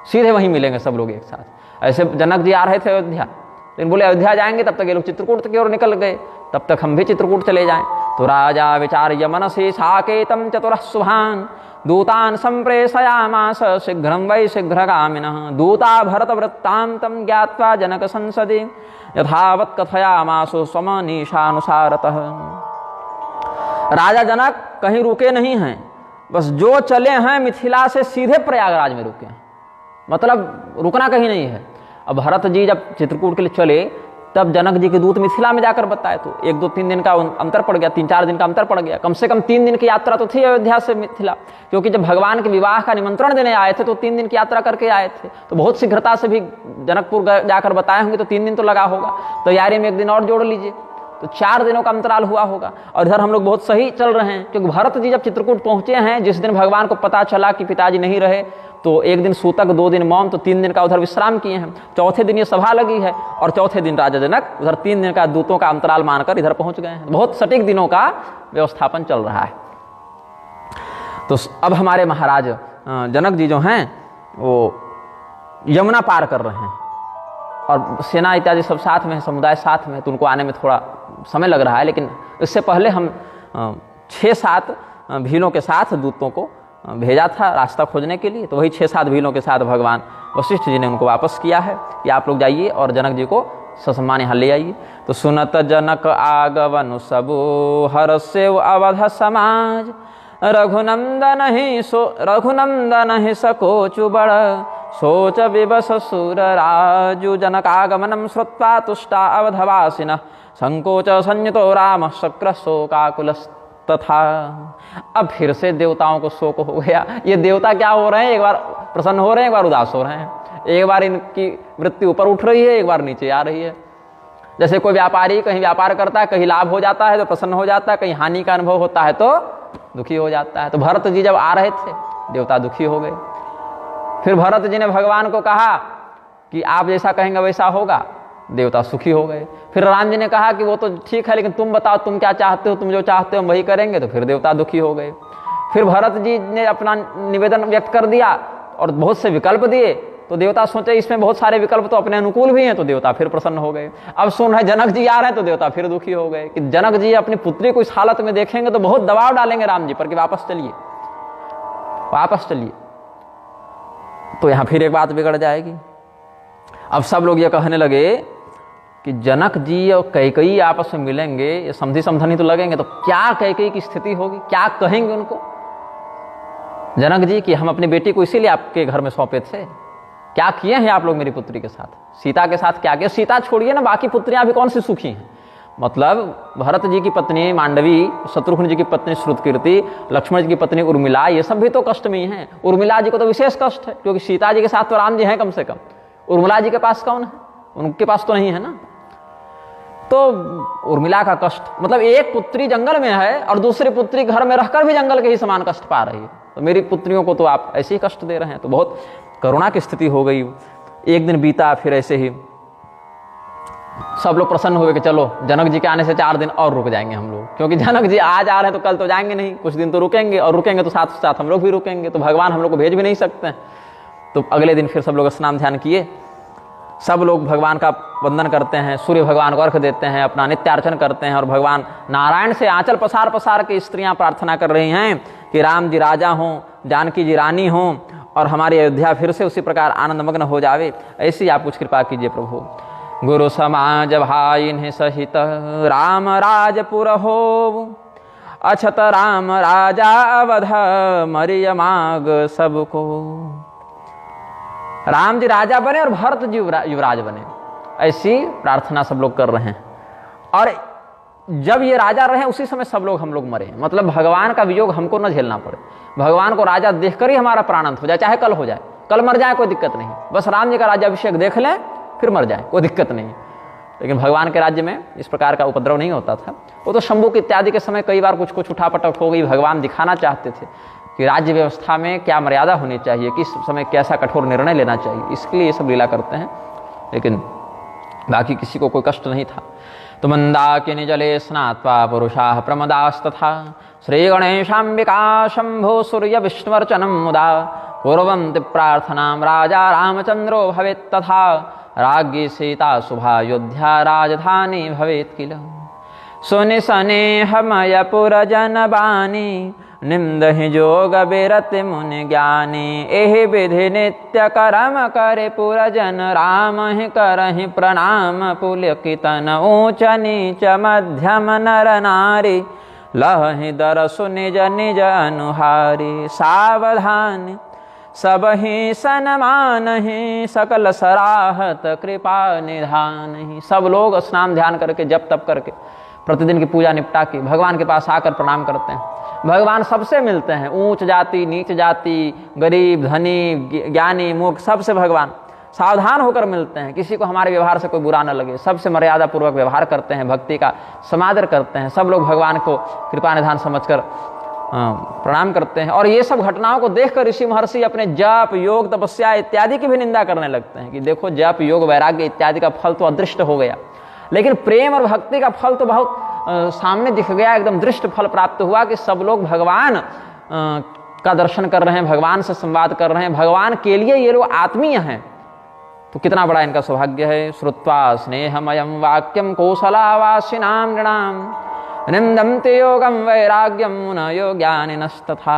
सीधे वहीं मिलेंगे सब लोग एक साथ। ऐसे जनक जी आ रहे थे अयोध्या, लेकिन बोले अयोध्या जाएंगे तब तक ये लोग चित्रकूट की ओर निकल गए, तब तक हम भी चित्रकूट चले जाएं। तो राजा विचार्य मनसि साकेतं चतुरः शुभान् दूतान् संप्रेषयामास शीघ्रं वै शीघ्रगामिनः। दूता भरतवृत्तान्तं ज्ञात्वा जनक संसदि यथावत् कथयामासु स्वमनीषानुसारतः। राजा जनक कहीं रुके नहीं हैं, बस जो चले हैं मिथिला से सीधे प्रयागराज में रुके हैं, मतलब रुकना कहीं नहीं है। अब भरत जी जब चित्रकूट के लिए चले तब जनक जी के दूत मिथिला में जाकर बताए, तो 1-2-3 दिन का अंतर पड़ गया, 3-4 दिन का अंतर पड़ गया। कम से कम 3 दिन की यात्रा तो थी अयोध्या से मिथिला, क्योंकि जब भगवान के विवाह का निमंत्रण देने आए थे तो 3 दिन की यात्रा करके आए थे। तो बहुत शीघ्रता से भी जनकपुर जाकर बताए होंगे, तो 3 दिन तो लगा होगा। तैयारी में 1 दिन और जोड़ लीजिए, तो 4 दिनों का अंतराल हुआ होगा। और इधर हम लोग बहुत सही चल रहे हैं, क्योंकि भरत जी जब चित्रकूट पहुंचे हैं, जिस दिन भगवान को पता चला कि पिताजी नहीं रहे, तो 1 दिन सूतक, 2 दिन मौन, तो 3 दिन का उधर विश्राम किए हैं। चौथे दिन ये सभा लगी है और चौथे दिन राजा जनक उधर 3 दिन का दूतों का अंतराल मानकर इधर पहुंच गए हैं। बहुत सटीक दिनों का व्यवस्थापन चल रहा है। तो अब हमारे महाराज जनक जी जो हैं वो यमुना पार कर रहे हैं और सेना इत्यादि सब साथ में है, समुदाय साथ में है, तो उनको आने में थोड़ा समय लग रहा है। लेकिन इससे पहले हम 6-7 भीलों के साथ दूतों को भेजा था रास्ता खोजने के लिए, तो वही 6-7 भीलों के साथ भगवान वशिष्ठ जी ने उनको वापस किया है कि आप लोग जाइए और जनक जी को ससम्मान यहाँ ले आइए। तो सुनत जनक आगवन सबु हर्षेव अवध समाज रघुनंदन ही सकोचु बड़ सोच विवश सुर राजु। जनकागमनं श्रुत्वा तुष्टा अवधवासिनः संकोच संयुतो राम शक्र शोकाकुलस्तथा। अब फिर से देवताओं को शोक हो गया। ये देवता क्या हो रहे हैं, एक बार प्रसन्न हो रहे हैं, एक बार उदास हो रहे हैं, एक बार इनकी वृत्ति ऊपर उठ रही है, एक बार नीचे आ रही है। जैसे कोई व्यापारी कहीं व्यापार करता है, कहीं लाभ हो जाता है तो प्रसन्न हो जाता है, कहीं हानि का अनुभव होता है तो दुखी हो जाता है। तो भरत जी जब आ रहे थे देवता दुखी हो गए। फिर भरत जी ने भगवान को कहा कि आप जैसा कहेंगे वैसा होगा, देवता सुखी हो गए। फिर राम जी ने कहा कि वो तो ठीक है, लेकिन तुम बताओ तुम क्या चाहते हो, तुम जो चाहते हो हम वही करेंगे, तो फिर देवता दुखी हो गए। फिर भरत जी ने अपना निवेदन व्यक्त कर दिया और बहुत से विकल्प दिए, तो देवता सोचे इसमें बहुत सारे विकल्प तो अपने अनुकूल भी हैं, तो देवता फिर प्रसन्न हो गए। अब सुन रहे जनक जी आ रहे हैं तो देवता फिर दुखी हो गए कि जनक जी अपनी पुत्री को इस हालत में देखेंगे तो बहुत दबाव डालेंगे राम जी पर कि वापस चलिए वापस चलिए, तो यहां फिर एक बात बिगड़ जाएगी। अब सब लोग ये कहने लगे कि जनक जी और कैकेयी आपस में मिलेंगे, ये समझी समझनी तो लगेंगे, तो क्या कैकेयी की स्थिति होगी, क्या कहेंगे उनको जनक जी कि हम अपनी बेटी को इसीलिए आपके घर में सौंपे थे, क्या किए हैं आप लोग मेरी पुत्री के साथ, सीता के साथ क्या किया। सीता छोड़िए ना, बाकी पुत्रियां भी कौन सी सुखी हैं। मतलब भरत जी की पत्नी मांडवी, शत्रुघ्न जी की पत्नी श्रुतकीर्ति, लक्ष्मण जी की पत्नी उर्मिला, ये सब भी तो कष्ट में ही हैं। उर्मिला जी को तो विशेष कष्ट है, क्योंकि सीता जी के साथ तो राम जी हैं कम से कम, उर्मिला जी के पास कौन है, उनके पास तो नहीं है ना। तो उर्मिला का कष्ट, मतलब एक पुत्री जंगल में है और दूसरी पुत्री घर में रहकर भी जंगल के ही समान कष्ट पा रही है, तो मेरी पुत्रियों को तो आप ऐसे ही कष्ट दे रहे हैं। तो बहुत करुणा की स्थिति हो गई। एक दिन बीता, फिर ऐसे ही सब लोग प्रसन्न हुए कि चलो जनक जी के आने से 4 दिन और रुक जाएंगे हम लोग, क्योंकि जनक जी आज आ रहे हैं तो कल तो जाएंगे नहीं, कुछ दिन तो रुकेंगे, और रुकेंगे तो साथ साथ हम लोग भी रुकेंगे, तो भगवान हम लोग को भेज भी नहीं सकते हैं। तो अगले दिन फिर सब लोग स्नान ध्यान किए, सब लोग भगवान का वंदन करते हैं, सूर्य भगवान को अर्घ देते हैं, अपना नित्यार्चन करते हैं, और भगवान नारायण से आंचल पसार पसार के स्त्रियां प्रार्थना कर रही हैं कि राम जी राजा हों, जानकी जी रानी हों, और हमारी अयोध्या फिर से उसी प्रकार आनंदमग्न हो जावे। ऐसी आप कुछ कृपा कीजिए प्रभु। गुरु समाज भाई सहित राम राजपुर हो, अछत राम राजा अवध मरिय माग सबको। राम जी राजा बने और भरत जी युवराज बने, ऐसी प्रार्थना सब लोग कर रहे हैं। और जब ये राजा रहे उसी समय सब लोग हम लोग मरे, मतलब भगवान का वियोग हमको न झेलना पड़े, भगवान को राजा देखकर ही हमारा प्राणांत हो जाए, चाहे कल हो जाए, कल मर जाए कोई दिक्कत नहीं, बस राम जी का राज्याभिषेक देख लें फिर मर जाए कोई दिक्कत नहीं। लेकिन भगवान के राज्य में इस प्रकार का उपद्रव नहीं होता था। वो तो शंभुक इत्यादि के समय कई बार कुछ कुछ उठापटक हो गई, भगवान दिखाना चाहते थे कि राज्य व्यवस्था में क्या मर्यादा होनी चाहिए, किस समय कैसा कठोर निर्णय लेना चाहिए, इसके लिए ये सब लीला करते हैं, लेकिन बाकी किसी को कोई कष्ट नहीं था। तो मंदाकिनी जले स्नात्वा पुरुषाः प्रमदास्तथा श्री गणेशाम्बिका शंभो सूर्य विष्णुर्चनम मुदा कुर्वन्ति प्रार्थनां राजा रामचन्द्रो भवेत् तथा राज्ञी सीता शुभायोध्या राजधानी भवेत् किल। सुनि स्नेहमय पुरजनबानी निंदहि जोग बिरति मुनि ज्ञानी। एहि विधि नित्य करम करे पुरजन राम ही करहि प्रणाम पुलकितन। ऊंच नीच मध्यम नर नारी लहि दरसु निज निज अनुहारी। सावधान सबहि सन्मानहि सकल सराहत कृपा निधानहि। सब लोग स्नान ध्यान करके जप तप करके प्रतिदिन की पूजा निपटा के भगवान के पास आकर प्रणाम करते हैं। भगवान सबसे मिलते हैं, ऊंच जाति नीच जाति, गरीब धनी ज्ञानी मूर्ख, सबसे भगवान सावधान होकर मिलते हैं। किसी को हमारे व्यवहार से कोई बुरा न लगे, सबसे मर्यादा पूर्वक व्यवहार करते हैं, भक्ति का समादर करते हैं। सब लोग भगवान को कृपा निधान समझकर प्रणाम करते हैं। और ये सब घटनाओं को देखकर ऋषि महर्षि अपने जप योग तपस्या इत्यादि की भी निंदा करने लगते हैं कि देखो जप योग वैराग्य इत्यादि का फल तो अदृष्ट हो गया, लेकिन प्रेम और भक्ति का फल तो बहुत सामने दिख गया, एकदम दृष्ट फल प्राप्त हुआ कि सब लोग भगवान का दर्शन कर रहे हैं, भगवान से संवाद कर रहे हैं, भगवान के लिए ये लोग आत्मीय हैं। तो कितना बड़ा इनका सौभाग्य है। श्रुत्वा स्नेहमयं वाक्यम कौशलावासिनां नृणां निंदन्ते योगं वैराग्यं मुनयो ज्ञानिनस्तथा।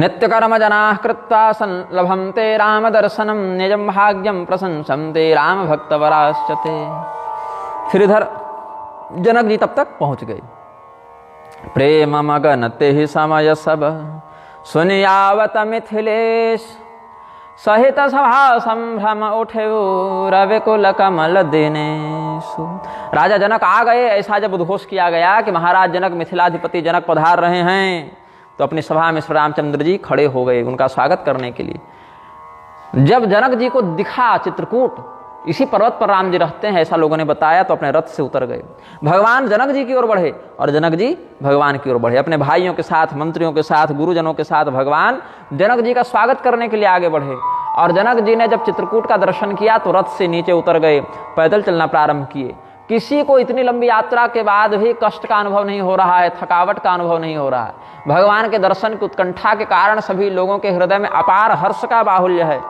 नित्यकर्म जनाः कृत्वा संलभन्ते राम दर्शनं निजं भाग्यं प्रशंसन्ते राम भक्तवराश्च ते। फिर इधर जनक जी तब तक पहुंच गए। प्रेम मगन तेहि समय सब सुनियावत मिथिलेश। सहित सभा संभ्रम उठे रविकुल कमल दिनेशु। राजा जनक आ गए। ऐसा जब उद्घोष किया गया कि महाराज जनक मिथिलाधिपति जनक पधार रहे हैं, तो अपनी सभा में श्री रामचंद्र जी खड़े हो गए उनका स्वागत करने के लिए। जब जनक जी को दिखा चित्रकूट, इसी पर्वत पर राम जी रहते हैं ऐसा लोगों ने बताया, तो अपने रथ से उतर गए। भगवान जनक जी की ओर बढ़े और जनक जी भगवान की ओर बढ़े। अपने भाइयों के साथ, मंत्रियों के साथ, गुरुजनों के साथ भगवान जनक जी का स्वागत करने के लिए आगे बढ़े। और जनक जी ने जब चित्रकूट का दर्शन किया तो रथ से नीचे उतर गए, पैदल चलना प्रारंभ किए। किसी को इतनी लंबी यात्रा के बाद भी कष्ट का अनुभव नहीं हो रहा है, थकावट का अनुभव नहीं हो रहा है। भगवान के दर्शन की उत्कंठा के कारण सभी लोगों के हृदय में अपार हर्ष का बाहुल्य है।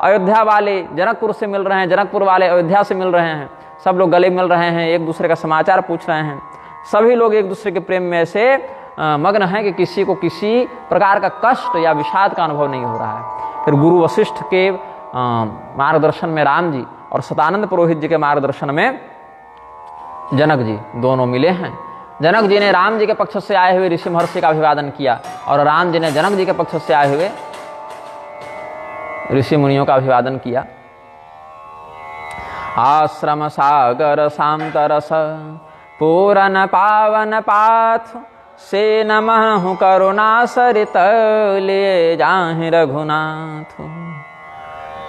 अयोध्या वाले जनकपुर से मिल रहे हैं, जनकपुर वाले अयोध्या से मिल रहे हैं, सब लोग गले मिल रहे हैं, एक दूसरे का समाचार पूछ रहे हैं। सभी लोग एक दूसरे के प्रेम में ऐसे मग्न हैं कि किसी को किसी प्रकार का कष्ट या विषाद का अनुभव नहीं हो रहा है। फिर गुरु वशिष्ठ के मार्गदर्शन में राम जी और सतानंद पुरोहित जी के मार्गदर्शन में जनक जी दोनों मिले हैं। जनक जी ने राम जी के पक्ष से आए हुए ऋषि महर्षि का अभिवादन किया और राम जी ने जनक जी के पक्ष से आए हुए ऋषि मुनियों का अभिवादन किया। आश्रम सागर शांतरस पूरन पावन पाथ से नमः करुणा सरित ले जाहि रघुनाथ।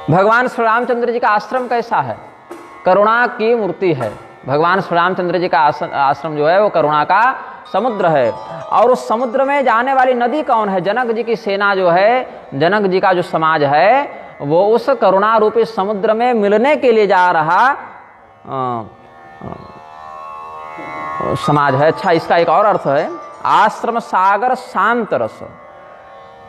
भगवान श्री रामचंद्र जी का आश्रम कैसा है? करुणा की मूर्ति है। भगवान श्री रामचंद्र जी का आश्रम जो है वो करुणा का समुद्र है। और उस समुद्र में जाने वाली नदी कौन है? जनक जी की सेना जो है, जनक जी का जो समाज है वो उस करुणा रूपी समुद्र में मिलने के लिए जा रहा समाज है। अच्छा, इसका एक और अर्थ है, आश्रम सागर शांत रस।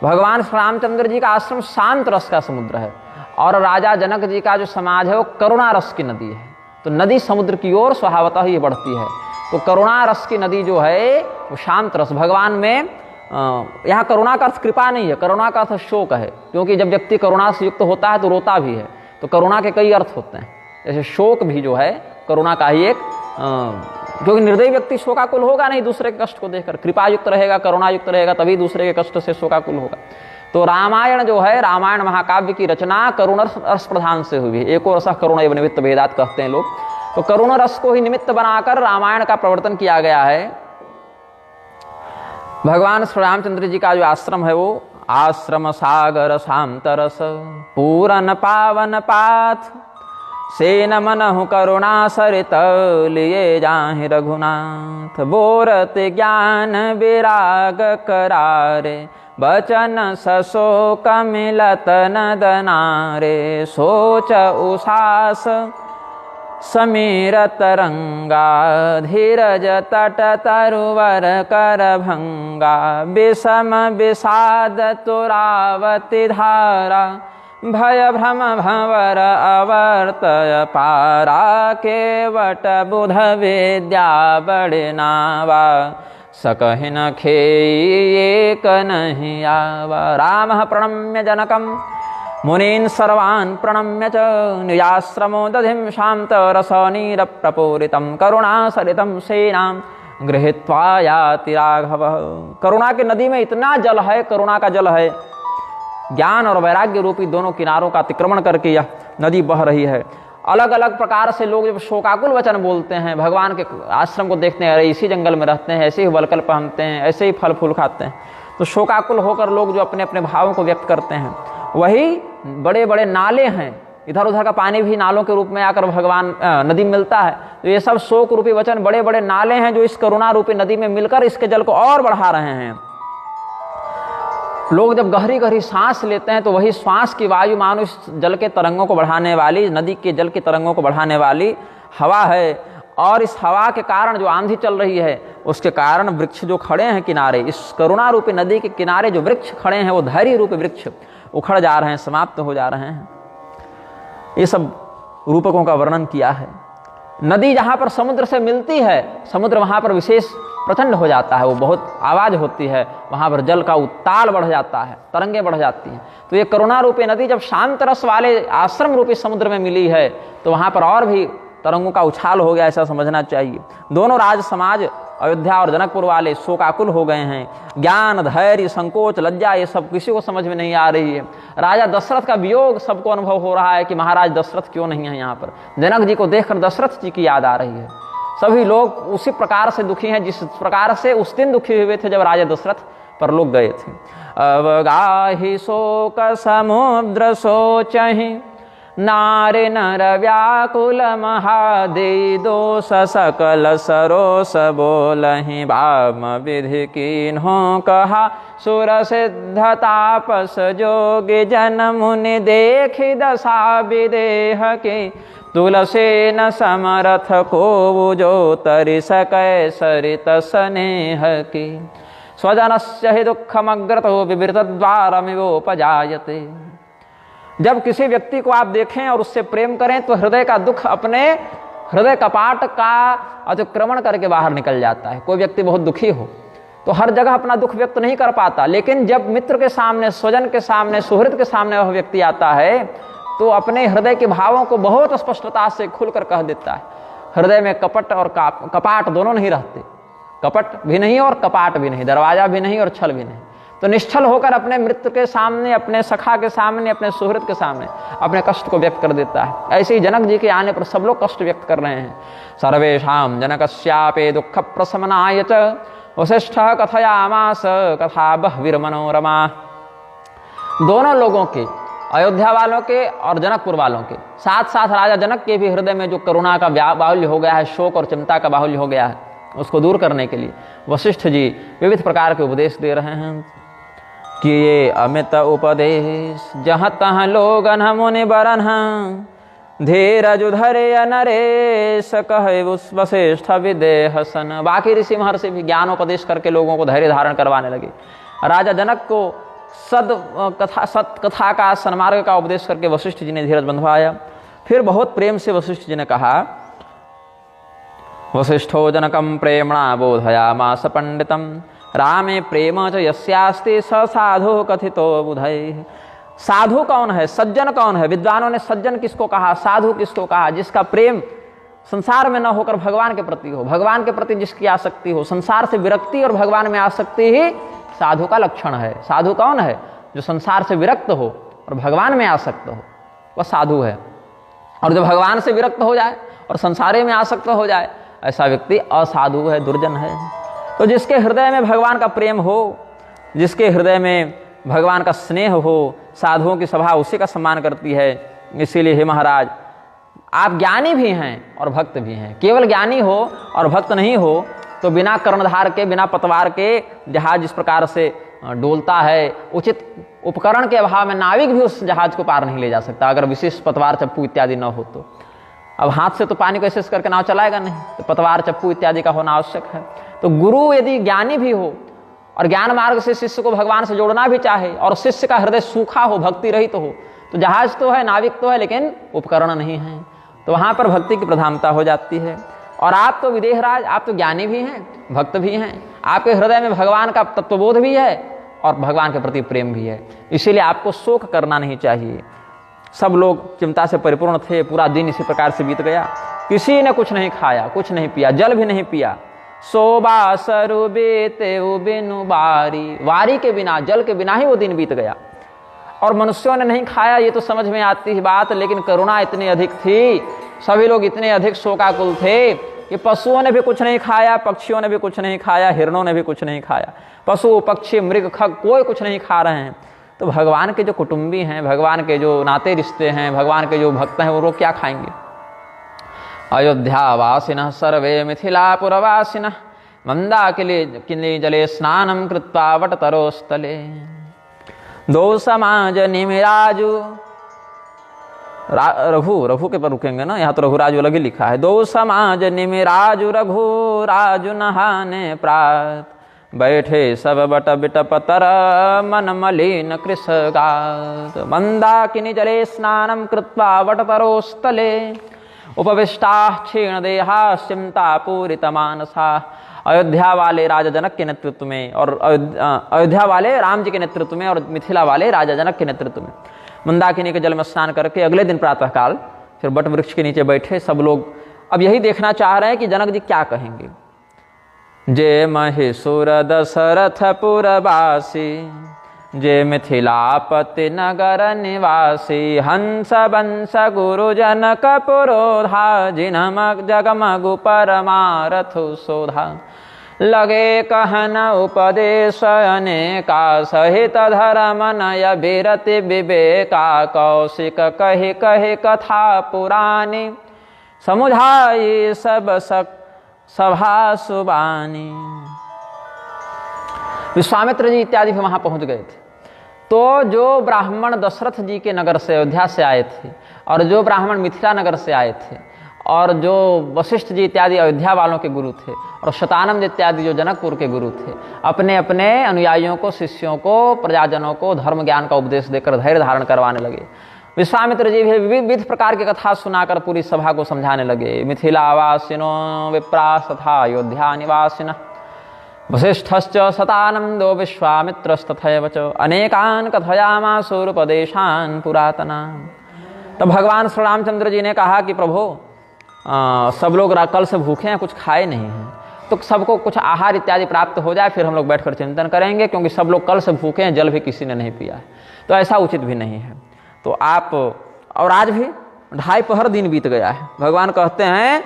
भगवान श्री रामचंद्र जी का आश्रम शांत रस का समुद्र है और राजा जनक जी का जो समाज है वो करुणा रस की नदी है। तो नदी समुद्र की ओर स्वभावतः ही बढ़ती है। तो करुणा रस की नदी जो है वो शांत रस। भगवान में यहाँ करुणा का अर्थ कृपा नहीं है, करुणा का अर्थ शोक है, क्योंकि जब व्यक्ति करुणा से युक्त होता है तो रोता भी है। तो करुणा के कई अर्थ होते हैं, जैसे शोक भी जो है करुणा का ही एक, क्योंकि निर्दयी व्यक्ति शोकाकुल होगा नहीं दूसरे के कष्ट को देखकर। कृपा युक्त रहेगा, करुणा युक्त रहेगा, तभी दूसरे के कष्ट से शोकाकुल होगा। तो रामायण जो है, रामायण महाकाव्य की रचना करुण रस प्रधान से हुई है। एको रस करुण एवं निमित्त भेदात कहते हैं लोग। तो करुण रस को ही निमित्त बनाकर रामायण का प्रवर्तन किया गया है। भगवान श्री रामचंद्र जी का जो आश्रम है वो आश्रम सागर शांत रस पूरन पावन पाथ से न मनहु करुणा सरित लिए जाहि रघुनाथ। बोरत ज्ञान विराग करारे बचन सशोक मिलत नदनारे। सोच उसास समीर तरंगा धीरज तट तरुवर कर भंगा विषम विषाद तुरावती धारा भय भ्रम भंवर अवर्तय पारा केवट बुध विद्या बड़नावा सकहि न खेई एक नहीं आवा। रामः प्रणम्य जनकं मुनीन् सर्वान् प्रणम्य च निजाश्रमो दधिं शान्त रसनीर प्रपूरितं करुणासरितं सेनां गृहीत्वा याति राघवः। करुणा की नदी में इतना जल है, करुणा का जल है, ज्ञान और वैराग्य रूपी दोनों किनारों का अतिक्रमण करके यह नदी बह रही है। अलग अलग प्रकार से लोग जब शोकाकुल वचन बोलते हैं, भगवान के आश्रम को देखते हैं, अरे इसी जंगल में रहते हैं, ऐसे ही वलकल पहनते हैं, ऐसे ही फल फूल खाते हैं, तो शोकाकुल होकर लोग जो अपने अपने भावों को व्यक्त करते हैं, वही बड़े बड़े नाले हैं, इधर उधर का पानी भी नालों के रूप में आकर भगवान नदी मिलता है। तो ये सब शोक रूपी वचन बड़े बड़े नाले हैं जो इस करुणा रूपी नदी में मिलकर इसके जल को और बढ़ा रहे हैं। लोग जब गहरी गहरी सांस लेते हैं तो वही श्वास की वायु मानो इस जल के तरंगों को बढ़ाने वाली, नदी के जल के तरंगों को बढ़ाने वाली हवा है। और इस हवा के कारण जो आंधी चल रही है, उसके कारण वृक्ष जो खड़े हैं किनारे, इस करुणा रूपी नदी के किनारे जो वृक्ष खड़े हैं, वो धैर्य रूपी वृक्ष उखड़ जा रहे हैं, समाप्त हो जा रहे हैं। ये सब रूपकों का वर्णन किया है। नदी जहाँ पर समुद्र से मिलती है, समुद्र वहाँ पर विशेष प्रचंड हो जाता है, वो बहुत आवाज़ होती है, वहाँ पर जल का उताल बढ़ जाता है, तरंगे बढ़ जाती हैं। तो ये करुणा रूपी नदी जब शांत रस वाले आश्रम रूपी समुद्र में मिली है, तो वहाँ पर और भी तरंगों का उछाल हो गया, ऐसा समझना चाहिए। दोनों राज समाज अयोध्या और जनकपुर वाले शोकाकुल हो गए हैं। ज्ञान, धैर्य, संकोच, लज्जा, ये सब किसी को समझ में नहीं आ रही है। राजा दशरथ का वियोग सबको अनुभव हो रहा है कि महाराज दशरथ क्यों नहीं है यहाँ पर। जनक जी को देखकर दशरथ जी की याद आ रही है। सभी लोग उसी प्रकार से दुखी हैं जिस प्रकार से उस दिन दुखी हुए थे जब राजा दशरथ पर लोग गए थे। अवगाहि शोक समुद्र सोचहि नारे नर व्याकुल महादे दोष सकल सरोस बोलहि वाम विधि कीन्हो कहा सुर सिद्ध तापस जोगी जन मुनि देखि दशा विदेह के तुलसी न समरथ को जो तरि सकै सरित स्नेह की स्वजनस्य हि दुःखमग्रतो विवृत द्वारमिवोपजायते। जब किसी व्यक्ति को आप देखें और उससे प्रेम करें तो हृदय का दुख अपने हृदय कपाट का अतिक्रमण करके बाहर निकल जाता है। कोई व्यक्ति बहुत दुखी हो तो हर जगह अपना दुख व्यक्त नहीं कर पाता, लेकिन जब मित्र के सामने, स्वजन के सामने, सुहृद के सामने वह व्यक्ति आता है तो अपने हृदय के भावों को बहुत स्पष्टता से खुलकर कह देता है। हृदय में कपट और कपाट दोनों नहीं रहते, कपट भी नहीं और कपाट भी नहीं, दरवाजा भी नहीं और छल भी नहीं। तो निश्चल होकर अपने मित्र के सामने, अपने सखा के सामने, अपने सुहृद के सामने अपने कष्ट को व्यक्त कर देता है। ऐसे ही जनक जी के आने पर सब लोग कष्ट व्यक्त कर रहे हैं। सर्वेषां जनकस्यापि दुःख प्रशमनाय च वसिष्ठः कथयामास कथा बह्वीर्मनोरमा। दोनों लोगों के, अयोध्या वालों के और जनकपुर वालों के, साथ साथ राजा जनक के भी हृदय में जो करुणा का बाहुल्य हो गया है, शोक और चिंता का बाहुल्य हो गया है, उसको दूर करने के लिए वशिष्ठ जी विविध प्रकार के उपदेश दे रहे हैं कि ये अमित उपदेश जहाँ तहाँ लोगन मुनि बरन धीरज धरे नरेश कहे वशिष्ठ विदेह सन। बाकी ऋषि महर्षि भी ज्ञानोपदेश करके लोगों को धैर्य धारण करवाने लगे। राजा जनक को सत कथा का, सन्मार्ग का उपदेश करके वशिष्ठ जी ने धीरज बंधवाया। फिर बहुत प्रेम से वशिष्ठ जी ने कहा, वशिष्ठो जनकं प्रेमणा बोधयामास पंडितम रामे प्रेम च यस्यास्ति स साधु कथितो बुधैः। साधु कौन है, सज्जन कौन है? विद्वानों ने सज्जन किसको कहा, साधु किसको कहा? जिसका प्रेम संसार में न होकर भगवान के प्रति हो, भगवान के प्रति जिसकी आसक्ति हो। संसार से विरक्ति और भगवान में आसक्ति ही साधु का लक्षण है। साधु कौन है? जो संसार से विरक्त हो और भगवान में आसक्त हो, वह साधु है। और जो भगवान से विरक्त हो जाए और संसारे में आसक्त हो जाए, ऐसा व्यक्ति असाधु है, दुर्जन है। तो जिसके हृदय में भगवान का प्रेम हो, जिसके हृदय में भगवान का स्नेह हो, साधुओं की सभा उसी का सम्मान करती है। इसीलिए हे महाराज, आप ज्ञानी भी हैं और भक्त भी हैं। केवल ज्ञानी हो और भक्त नहीं हो तो बिना कर्णधार के, बिना पतवार के जहाज जिस प्रकार से डोलता है, उचित उपकरण के अभाव में नाविक भी उस जहाज को पार नहीं ले जा सकता, अगर विशेष पतवार, चप्पू इत्यादि न हो तो। अब हाथ से तो पानी को ऐसे करके नाव चलाएगा नहीं, तो पतवार चप्पू इत्यादि का होना आवश्यक है। तो गुरु यदि ज्ञानी भी हो और ज्ञान मार्ग से शिष्य को भगवान से जोड़ना भी चाहे और शिष्य का हृदय सूखा हो, भक्ति रहित हो, तो जहाज तो है, नाविक तो है, लेकिन उपकरण नहीं है, तो वहां पर भक्ति की प्रधानता हो जाती है। और आप तो विदेहराज, आप तो ज्ञानी भी हैं, भक्त भी हैं, आपके हृदय में भगवान का तत्वबोध भी है और भगवान के प्रति प्रेम भी है, इसीलिए आपको शोक करना नहीं चाहिए। सब लोग चिंता से परिपूर्ण थे, पूरा दिन इसी प्रकार से बीत गया। किसी ने कुछ नहीं खाया, कुछ नहीं पिया, जल भी नहीं पिया। सोबा सरु बेते बिनु बारी, वारी के बिना, जल के बिना ही वो दिन बीत गया। और मनुष्यों ने नहीं खाया, ये तो समझ में आती ही बात, लेकिन करुणा इतनी अधिक थी, सभी लोग इतने अधिक शोकाकुल थे कि पशुओं ने भी कुछ नहीं खाया, पक्षियों ने भी कुछ नहीं खाया, हिरणों ने भी कुछ नहीं खाया। पशु पक्षी मृग खग कोई कुछ नहीं खा रहे हैं। तो भगवान के जो कुटुंबी हैं, भगवान के जो नाते रिश्ते हैं, भगवान के जो भक्त हैं, वो लोग क्या खाएंगे। अयोध्यावासिनः सर्वे मिथिलापुरवासिनः मंदाकिनी जले स्नानं कृत्वा वटतरोस्तले। दो समाज निमिराजु, रघु के पर रुकेंगे ना, यहाँ तो रघुराजु अलग ही लिखा है। दो समाज निमिराजु रघु राजु नहाने प्रात, बैठे सब बट बिटपतर मन मलिन कृषगात। मंदाकिनी जले स्नानं कृत्वा वटतरोस्तले, उपविष्टाः क्षीण देहा चिंता पूरित मानसा। अयोध्या वाले राजा जनक के नेतृत्व में और अयोध्या वाले राम जी के नेतृत्व में और मिथिला वाले राजा जनक के नेतृत्व में मंदाकिनी के जल में स्नान करके अगले दिन प्रातःकाल फिर बट वृक्ष के नीचे बैठे सब लोग। अब यही देखना चाह रहे हैं कि जनक जी क्या कहेंगे। जे महेशुर दशरथ पुरवासी, जे मिथिलापति नगर निवासी, हंस बंश गुरु जनक पुरोधा, जिन्ह जगमगु परमारथु शोधा। लगे कहन उपदेश अनेका, सहित धर्म नय विरति विवेका। कौशिक कहि कहि कथा पुरानी, समुझाई सब सभा सुबानी। विश्वामित्र जी इत्यादि भी वहां पहुंच गए थे। तो जो ब्राह्मण दशरथ जी के नगर से, अयोध्या से आए थे, और जो ब्राह्मण मिथिला नगर से आए थे, और जो वशिष्ठ जी इत्यादि अयोध्या वालों के गुरु थे, और शतानंद इत्यादि जो जनकपुर के गुरु थे, अपने अपने अनुयायियों को, शिष्यों को, प्रजाजनों को धर्म ज्ञान का उपदेश देकर धैर्य धारण करवाने लगे। विश्वामित्र जी भी विविध प्रकार की कथा सुनाकर पूरी सभा को समझाने लगे। मिथिलावासिनो विप्रास तथा अयोध्या निवासिनः, वसिष्ठश्च शतानंदो विश्वामित्रस्तथैव च, अनेकान् कथयामासुरुपदेशान् पुरातनान्। तब भगवान श्री रामचंद्र जी ने कहा कि प्रभु, सब लोग कल से भूखे हैं, कुछ खाए नहीं हैं, तो सबको कुछ आहार इत्यादि प्राप्त हो जाए, फिर हम लोग बैठकर चिंतन करेंगे, क्योंकि सब लोग कल से भूखे हैं, जल भी किसी ने नहीं पिया है, तो ऐसा उचित भी नहीं है। तो आप, और आज भी 2.5 पहर दिन बीत गया है। भगवान कहते हैं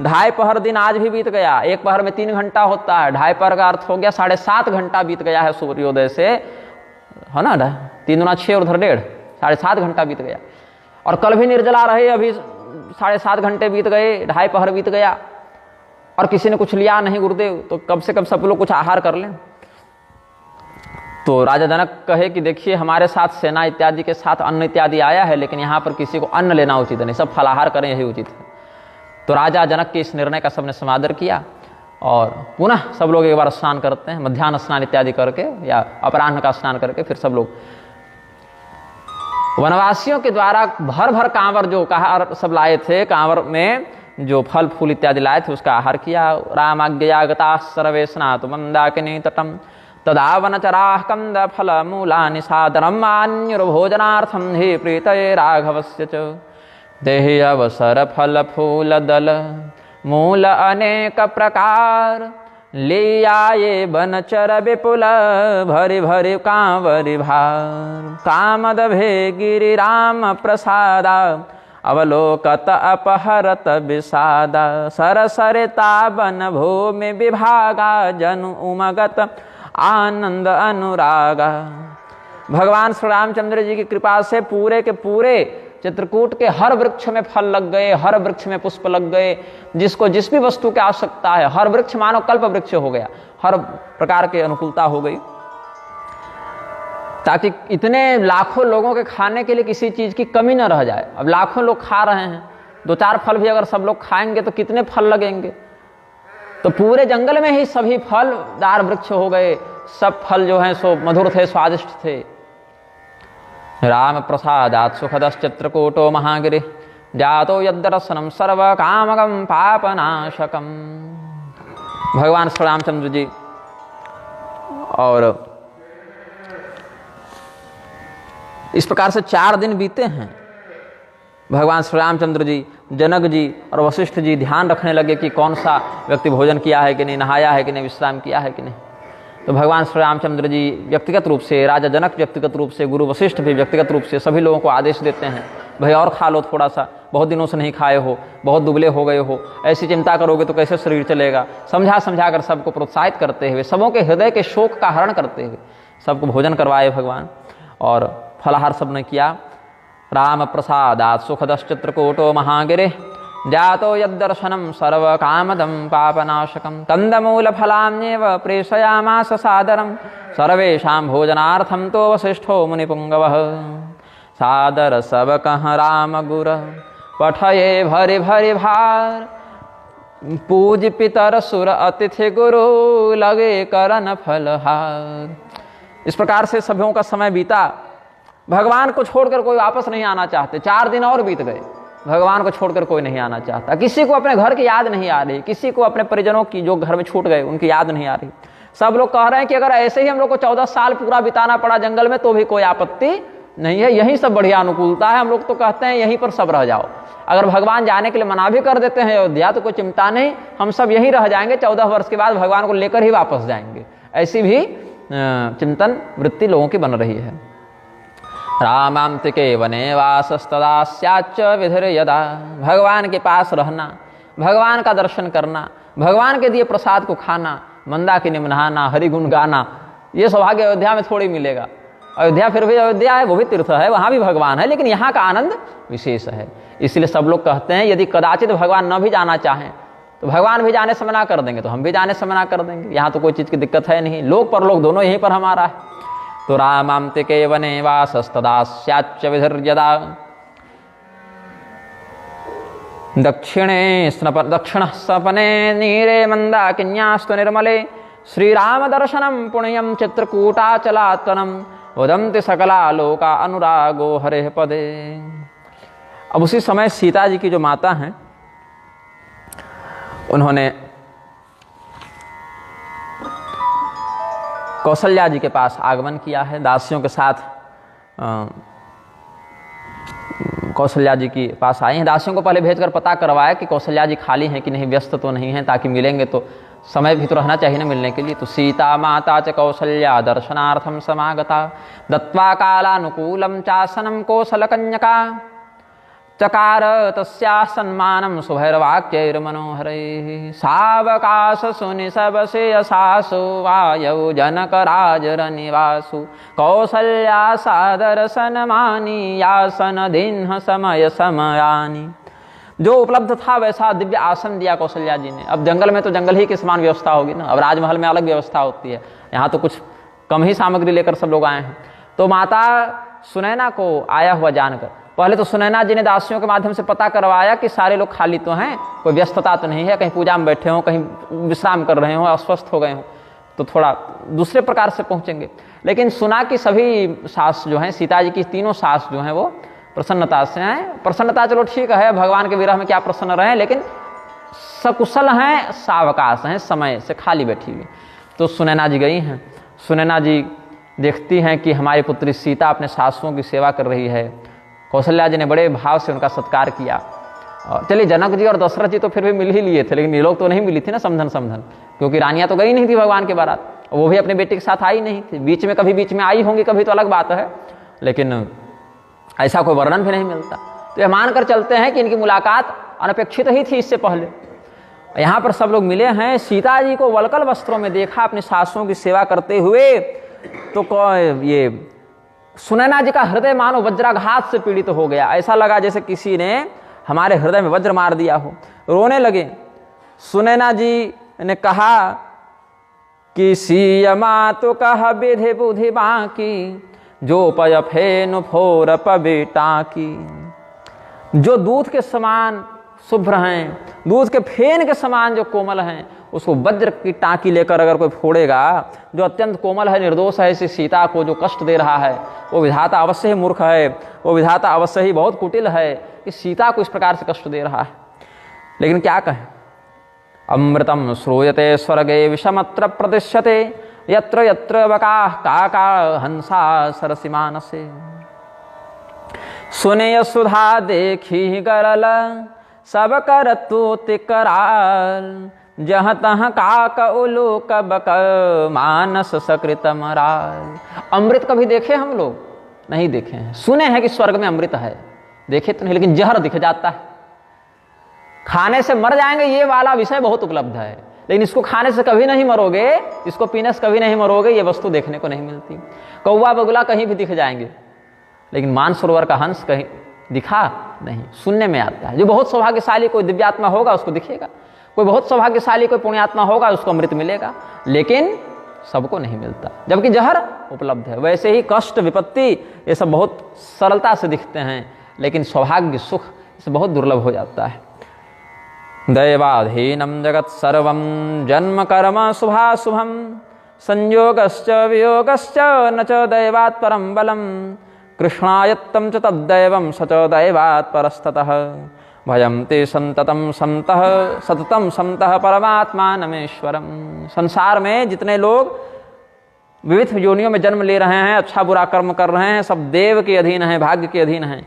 2.5 पहर दिन आज भी बीत गया। एक पहर में 3 घंटा होता है, 2.5 पहर का अर्थ हो गया 7.5 घंटा बीत गया है सूर्योदय से, है ना। 3 दूना 6 और उधर 1.5, 7.5 घंटा बीत गया। और कल भी निर्जला रहे, अभी 7.5 घंटे बीत गए, 2.5 पहर बीत गया, और किसी ने कुछ लिया नहीं गुरुदेव, तो कब से कब सब लोग कुछ आहार कर लें। तो राजा जनक कहे कि देखिए, हमारे साथ सेना इत्यादि के साथ अन्न इत्यादि आया है, लेकिन यहाँ पर किसी को अन्न लेना उचित नहीं, सब फलाहार करें, यही उचित है। तो राजा जनक के इस निर्णय का सबने समादर किया, और पुनः सब लोग एक बार स्नान करते हैं, मध्याह्न स्नान इत्यादि करके या अपराह्न का स्नान करके फिर सब लोग वनवासियों के द्वारा भर भर कांवर जो कहा सब लाए थे, कांवर में जो फल फूल इत्यादि लाए थे उसका आहार किया। रामाज्ञागता सर्वे स्नातु मंदाकिनी तटम, तदा वनचराः कंद फल मूलानि सादरम् आन्युर्भोजनार्थं हि प्रीतये राघवस्य च। देहि अवसर फल फूल दल मूल अनेक प्रकार, ले आये बनचर विपुल भरि भरि कांवरि भार। कामद भे गिरि राम प्रसादा, अवलोकत अपहरत विषादा। सरसरिता बन भूमि विभागा, जनु उमगत आनंद अनुरागा। भगवान श्री रामचंद्र जी की कृपा से पूरे के पूरे चित्रकूट के हर वृक्ष में फल लग गए, हर वृक्ष में पुष्प लग गए, जिसको जिस भी वस्तु की आवश्यकता है, हर वृक्ष मानो कल्प वृक्ष हो गया, हर प्रकार की अनुकूलता हो गई, ताकि इतने लाखों लोगों के खाने के लिए किसी चीज की कमी न रह जाए। अब लाखों लोग खा रहे हैं, 2-4 फल भी अगर सब लोग खाएंगे तो कितने फल लगेंगे। तो पूरे जंगल में ही सभी फलदार वृक्ष हो गए, सब फल जो हैं सो मधुर थे, स्वादिष्ट थे। राम प्रसादात् सुखदश्चित्रकूटो महागिरि जातो यद्दर्शनम सर्व कामगम पापनाशकम। भगवान श्री रामचंद्र जी और इस प्रकार से 4 दिन बीते हैं। भगवान श्री रामचंद्र जी, जनक जी और वशिष्ठ जी ध्यान रखने लगे कि कौन सा व्यक्ति भोजन किया है कि नहीं, नहाया है कि नहीं, विश्राम किया है कि नहीं। तो भगवान श्री रामचंद्र जी व्यक्तिगत रूप से, राजा जनक व्यक्तिगत रूप से, गुरु वशिष्ठ भी व्यक्तिगत रूप से सभी लोगों को आदेश देते हैं, भाई और खा लो थोड़ा सा, बहुत दिनों से नहीं खाए हो, बहुत दुबले हो गए हो, ऐसी चिंता करोगे तो कैसे शरीर चलेगा। समझा समझा कर सबको प्रोत्साहित करते हुए, सबों के हृदय के शोक का हरण करते हुए सबको भोजन करवाए भगवान, और फलाहार सबने किया। राम प्रसादात् सुखदश्चित्रकूटो महागिरि जातो यद्दर्शनम सर्व कामदम पापनाशकम कंदमूलफलान्येव प्रेषयामास सादरम सर्वेषां भोजनार्थं तो वसिष्ठो मुनिपुंगवः सादर सब कह राम गुर पठये भरि भरि भार पूज पितर सुर अतिथि गुरु लगे करन फलहार। इस प्रकार से सभ्यों का समय बीता। भगवान को छोड़कर कोई वापस नहीं आना चाहते। 4 दिन और बीत गए, भगवान को छोड़कर कोई नहीं आना चाहता। किसी को अपने घर की याद नहीं आ रही, किसी को अपने परिजनों की जो घर में छूट गए उनकी याद नहीं आ रही। सब लोग कह रहे हैं कि अगर ऐसे ही हम लोग को 14 साल पूरा बिताना पड़ा जंगल में तो भी कोई आपत्ति नहीं है, यही सब बढ़िया अनुकूलता है। हम लोग तो कहते हैं यहीं पर सब रह जाओ। अगर भगवान जाने के लिए मना भी कर देते हैं अयोध्या तो कोई चिंता नहीं, हम सब यहीं रह जाएंगे, 14 वर्ष के बाद भगवान को लेकर ही वापस जाएंगे। ऐसी भी चिंतन वृत्ति लोगों की बन रही है। रामांतिके वने वासस्तदा स्याच्च विधिर यदा। भगवान के पास रहना, भगवान का दर्शन करना, भगवान के दिए प्रसाद को खाना, मंदाकिनी में नहाना, हरिगुण गाना, ये सौभाग्य अयोध्या में थोड़ी मिलेगा। अयोध्या फिर भी अयोध्या है, वो भी तीर्थ है, वहाँ भी भगवान है, लेकिन यहाँ का आनंद विशेष है। इसलिए सब लोग कहते हैं यदि कदाचित भगवान न भी जाना चाहें तो भगवान भी जाने से मना कर देंगे तो हम भी जाने से मना कर देंगे। यहाँ तो कोई चीज़ की दिक्कत है नहीं, लोक परलोक दोनों यहीं पर हमारा है। तो रामांतिके वने वासस्तदा स्याच्च विधिर्यदा दक्षिण सपने नीरे मंदाकिन्यास्तु निर्मले श्रीराम दर्शनम पुण्यम चित्रकूटाचलात्तनम वदन्ति सकला लोका अनुरागो हरे पदे। अब उसी समय सीता जी की जो माता हैं उन्होंने कौशल्या जी के पास आगमन किया है, दासियों के साथ कौशल्या जी के पास आए हैं। दासियों को पहले भेजकर पता करवाया कि कौशल्या जी खाली हैं कि नहीं, व्यस्त तो नहीं हैं, ताकि मिलेंगे तो समय भी तो रहना चाहिए ना मिलने के लिए। तो सीता माता च कौशल्या दर्शनार्थम समागता दत्वा कालानुकूलम चासनम कौशलकन्यका चकार तस्या सम्मानम सुभैर्वाक्यैर्मनोहरैः सावकाश सुनि सब से यशासु वायौ जनक राजरनिवासु कौसल्या सादर सन्मानी यासन दिन समय समयानी। जो उपलब्ध था वैसा दिव्य आसन दिया कौशल्या जी ने। अब जंगल में तो जंगल ही की समान व्यवस्था होगी ना, अब राजमहल में अलग व्यवस्था होती है, यहाँ तो कुछ कम ही सामग्री लेकर सब लोग आए हैं। तो माता सुनैना को आया हुआ जानकर पहले तो सुनैना जी ने दासियों के माध्यम से पता करवाया कि सारे लोग खाली तो हैं, कोई व्यस्तता तो नहीं है, कहीं पूजा में बैठे हों, कहीं विश्राम कर रहे हों, अस्वस्थ हो गए हों, तो थोड़ा दूसरे प्रकार से पहुँचेंगे। लेकिन सुना कि सभी सास जो हैं, सीता जी की तीनों सास जो हैं वो प्रसन्नता से हैं। प्रसन्नता चलो ठीक है, भगवान के विरह में क्या प्रसन्न रहे, लेकिन सकुशल हैं, सावकाश हैं, समय से खाली बैठी हुई। तो सुनैना जी गई हैं। सुनैना जी देखती हैं कि हमारी पुत्री सीता अपने सासुओं की सेवा कर रही है। कौशल्या जी ने बड़े भाव से उनका सत्कार किया। और चलिए जनक जी और दशरथ जी तो फिर भी मिल ही लिए थे, लेकिन ये लोग तो नहीं मिली थी ना समधन, क्योंकि रानियाँ तो गई नहीं थी भगवान के बारात, वो भी अपने बेटे के साथ आई नहीं थी। बीच में कभी बीच में आई होंगी कभी तो अलग बात है, लेकिन ऐसा कोई वर्णन भी नहीं मिलता। तो यह मानकर चलते हैं कि इनकी मुलाकात अनपेक्षित ही थी इससे पहले। यहाँ पर सब लोग मिले हैं। सीता जी को वलकल वस्त्रों में देखा अपनी सासुओं की सेवा करते हुए, तो ये सुनैना जी का हृदय मानो वज्राघात से पीड़ित हो गया। ऐसा लगा जैसे किसी ने हमारे हृदय में वज्र मार दिया हो, रोने लगे। सुनैना जी ने कहा कि सीयमा तो कह विधि बुधि बाकी जो पय फेनु फोर पबेटा की। जो दूध के समान शुभ्र हैं, दूध के फेन के समान जो कोमल हैं, उसको वज्र की टाँकी लेकर अगर कोई फोड़ेगा, जो अत्यंत कोमल है, निर्दोष है, इसी सीता को जो कष्ट दे रहा है, वो विधाता अवश्य ही मूर्ख है, वो विधाता अवश्य ही बहुत कुटिल है कि सीता को इस प्रकार से कष्ट दे रहा है। लेकिन क्या कहें, अमृतम श्रूयते स्वर्गे विषमत्र प्रतिष्यते यत्र यत्र बकाः काका हंसा सरसी मानसे। सुने सुधा देखी गरल सब कर तूति कराल, जहाँ तहाँ काक उलूक बक मानस सकृत मराल। अमृत कभी देखे हम लोग? नहीं देखे हैं। सुने हैं कि स्वर्ग में अमृत है, देखे तो नहीं, लेकिन जहर दिख जाता है। खाने से मर जाएंगे ये वाला विषय बहुत उपलब्ध है, लेकिन इसको खाने से कभी नहीं मरोगे, इसको पीने से कभी नहीं मरोगे, ये वस्तु देखने को नहीं मिलती। कौवा बगुला कहीं भी दिख जाएंगे, लेकिन मानसरोवर का हंस कहीं दिखा नहीं, सुनने में आता है। जो बहुत सौभाग्यशाली कोई दिव्यात्मा होगा उसको दिखेगा, कोई बहुत सौभाग्यशाली कोई पुण्यात्मा होगा उसको अमृत मिलेगा, लेकिन सबको नहीं मिलता, जबकि जहर उपलब्ध है। वैसे ही कष्ट, विपत्ति, ये सब बहुत सरलता से दिखते हैं, लेकिन सौभाग्य, सुख इसे बहुत दुर्लभ हो जाता है। दैवाधीनम जगत सर्वम जन्म कर्म शुभाशुभम संयोगश्च वियोगश्च न च दैवात् परम बलम कृष्णायत्तं च तद्दैवं स च दैवात् परस्ततः भजन्ते संततम संतः सततम संतः परमात्मानमेश्वरम। संसार में जितने लोग विविध योनियों में जन्म ले रहे हैं, अच्छा बुरा कर्म कर रहे हैं, सब देव के अधीन हैं, भाग्य के अधीन हैं।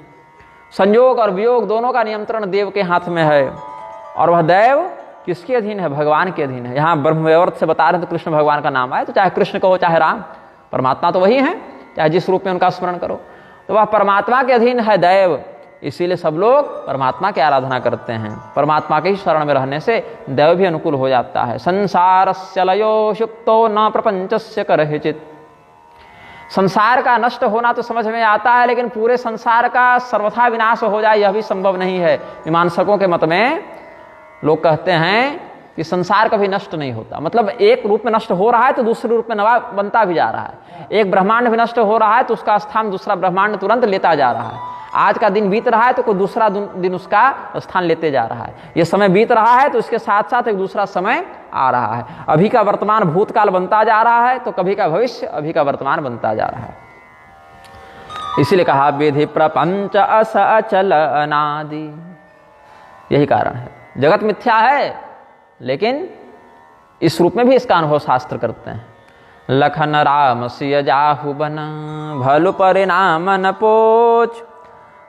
संयोग और वियोग दोनों का नियंत्रण देव के हाथ में है, और वह दैव किसके अधीन है? भगवान के अधीन है। यहाँ ब्रह्मवैवर्त से बता रहे हैं तो कृष्ण भगवान का नाम आए, तो चाहे कृष्ण कहो चाहे राम, परमात्मा तो वही है, चाहे जिस रूप में उनका स्मरण करो, तो वह परमात्मा के अधीन है दैव। इसीलिए सब लोग परमात्मा की आराधना करते हैं। परमात्मा के ही शरण में रहने से दैव भी अनुकूल हो जाता है। संसारस्य लयो शुक्तो न प्रपंचस्य करहिचित्। संसार का नष्ट होना तो समझ में आता है, लेकिन पूरे संसार का सर्वथा विनाश हो जाए यह भी संभव नहीं है। मीमांसकों के मत में लोग कहते हैं कि संसार कभी नष्ट नहीं होता, मतलब एक रूप में नष्ट हो रहा है तो दूसरे रूप में नवा बनता भी जा रहा है। एक ब्रह्मांड भी नष्ट हो रहा है तो उसका स्थान दूसरा ब्रह्मांड तुरंत लेता जा रहा है। आज का दिन बीत रहा है तो कोई दूसरा दिन उसका स्थान लेते जा रहा है। ये समय बीत रहा है तो इसके साथ साथ एक दूसरा समय आ रहा है। अभी का वर्तमान भूतकाल बनता जा रहा है, तो कभी का भविष्य अभी का वर्तमान बनता जा रहा है। इसीलिए कहा विधि प्रपंच अस अचल अनादि। यही कारण है, जगत मिथ्या है, लेकिन इस रूप में भी इसका अनुभव शास्त्र करते हैं। लखन राम सिय जाहु बन भलु परिणाम न पोच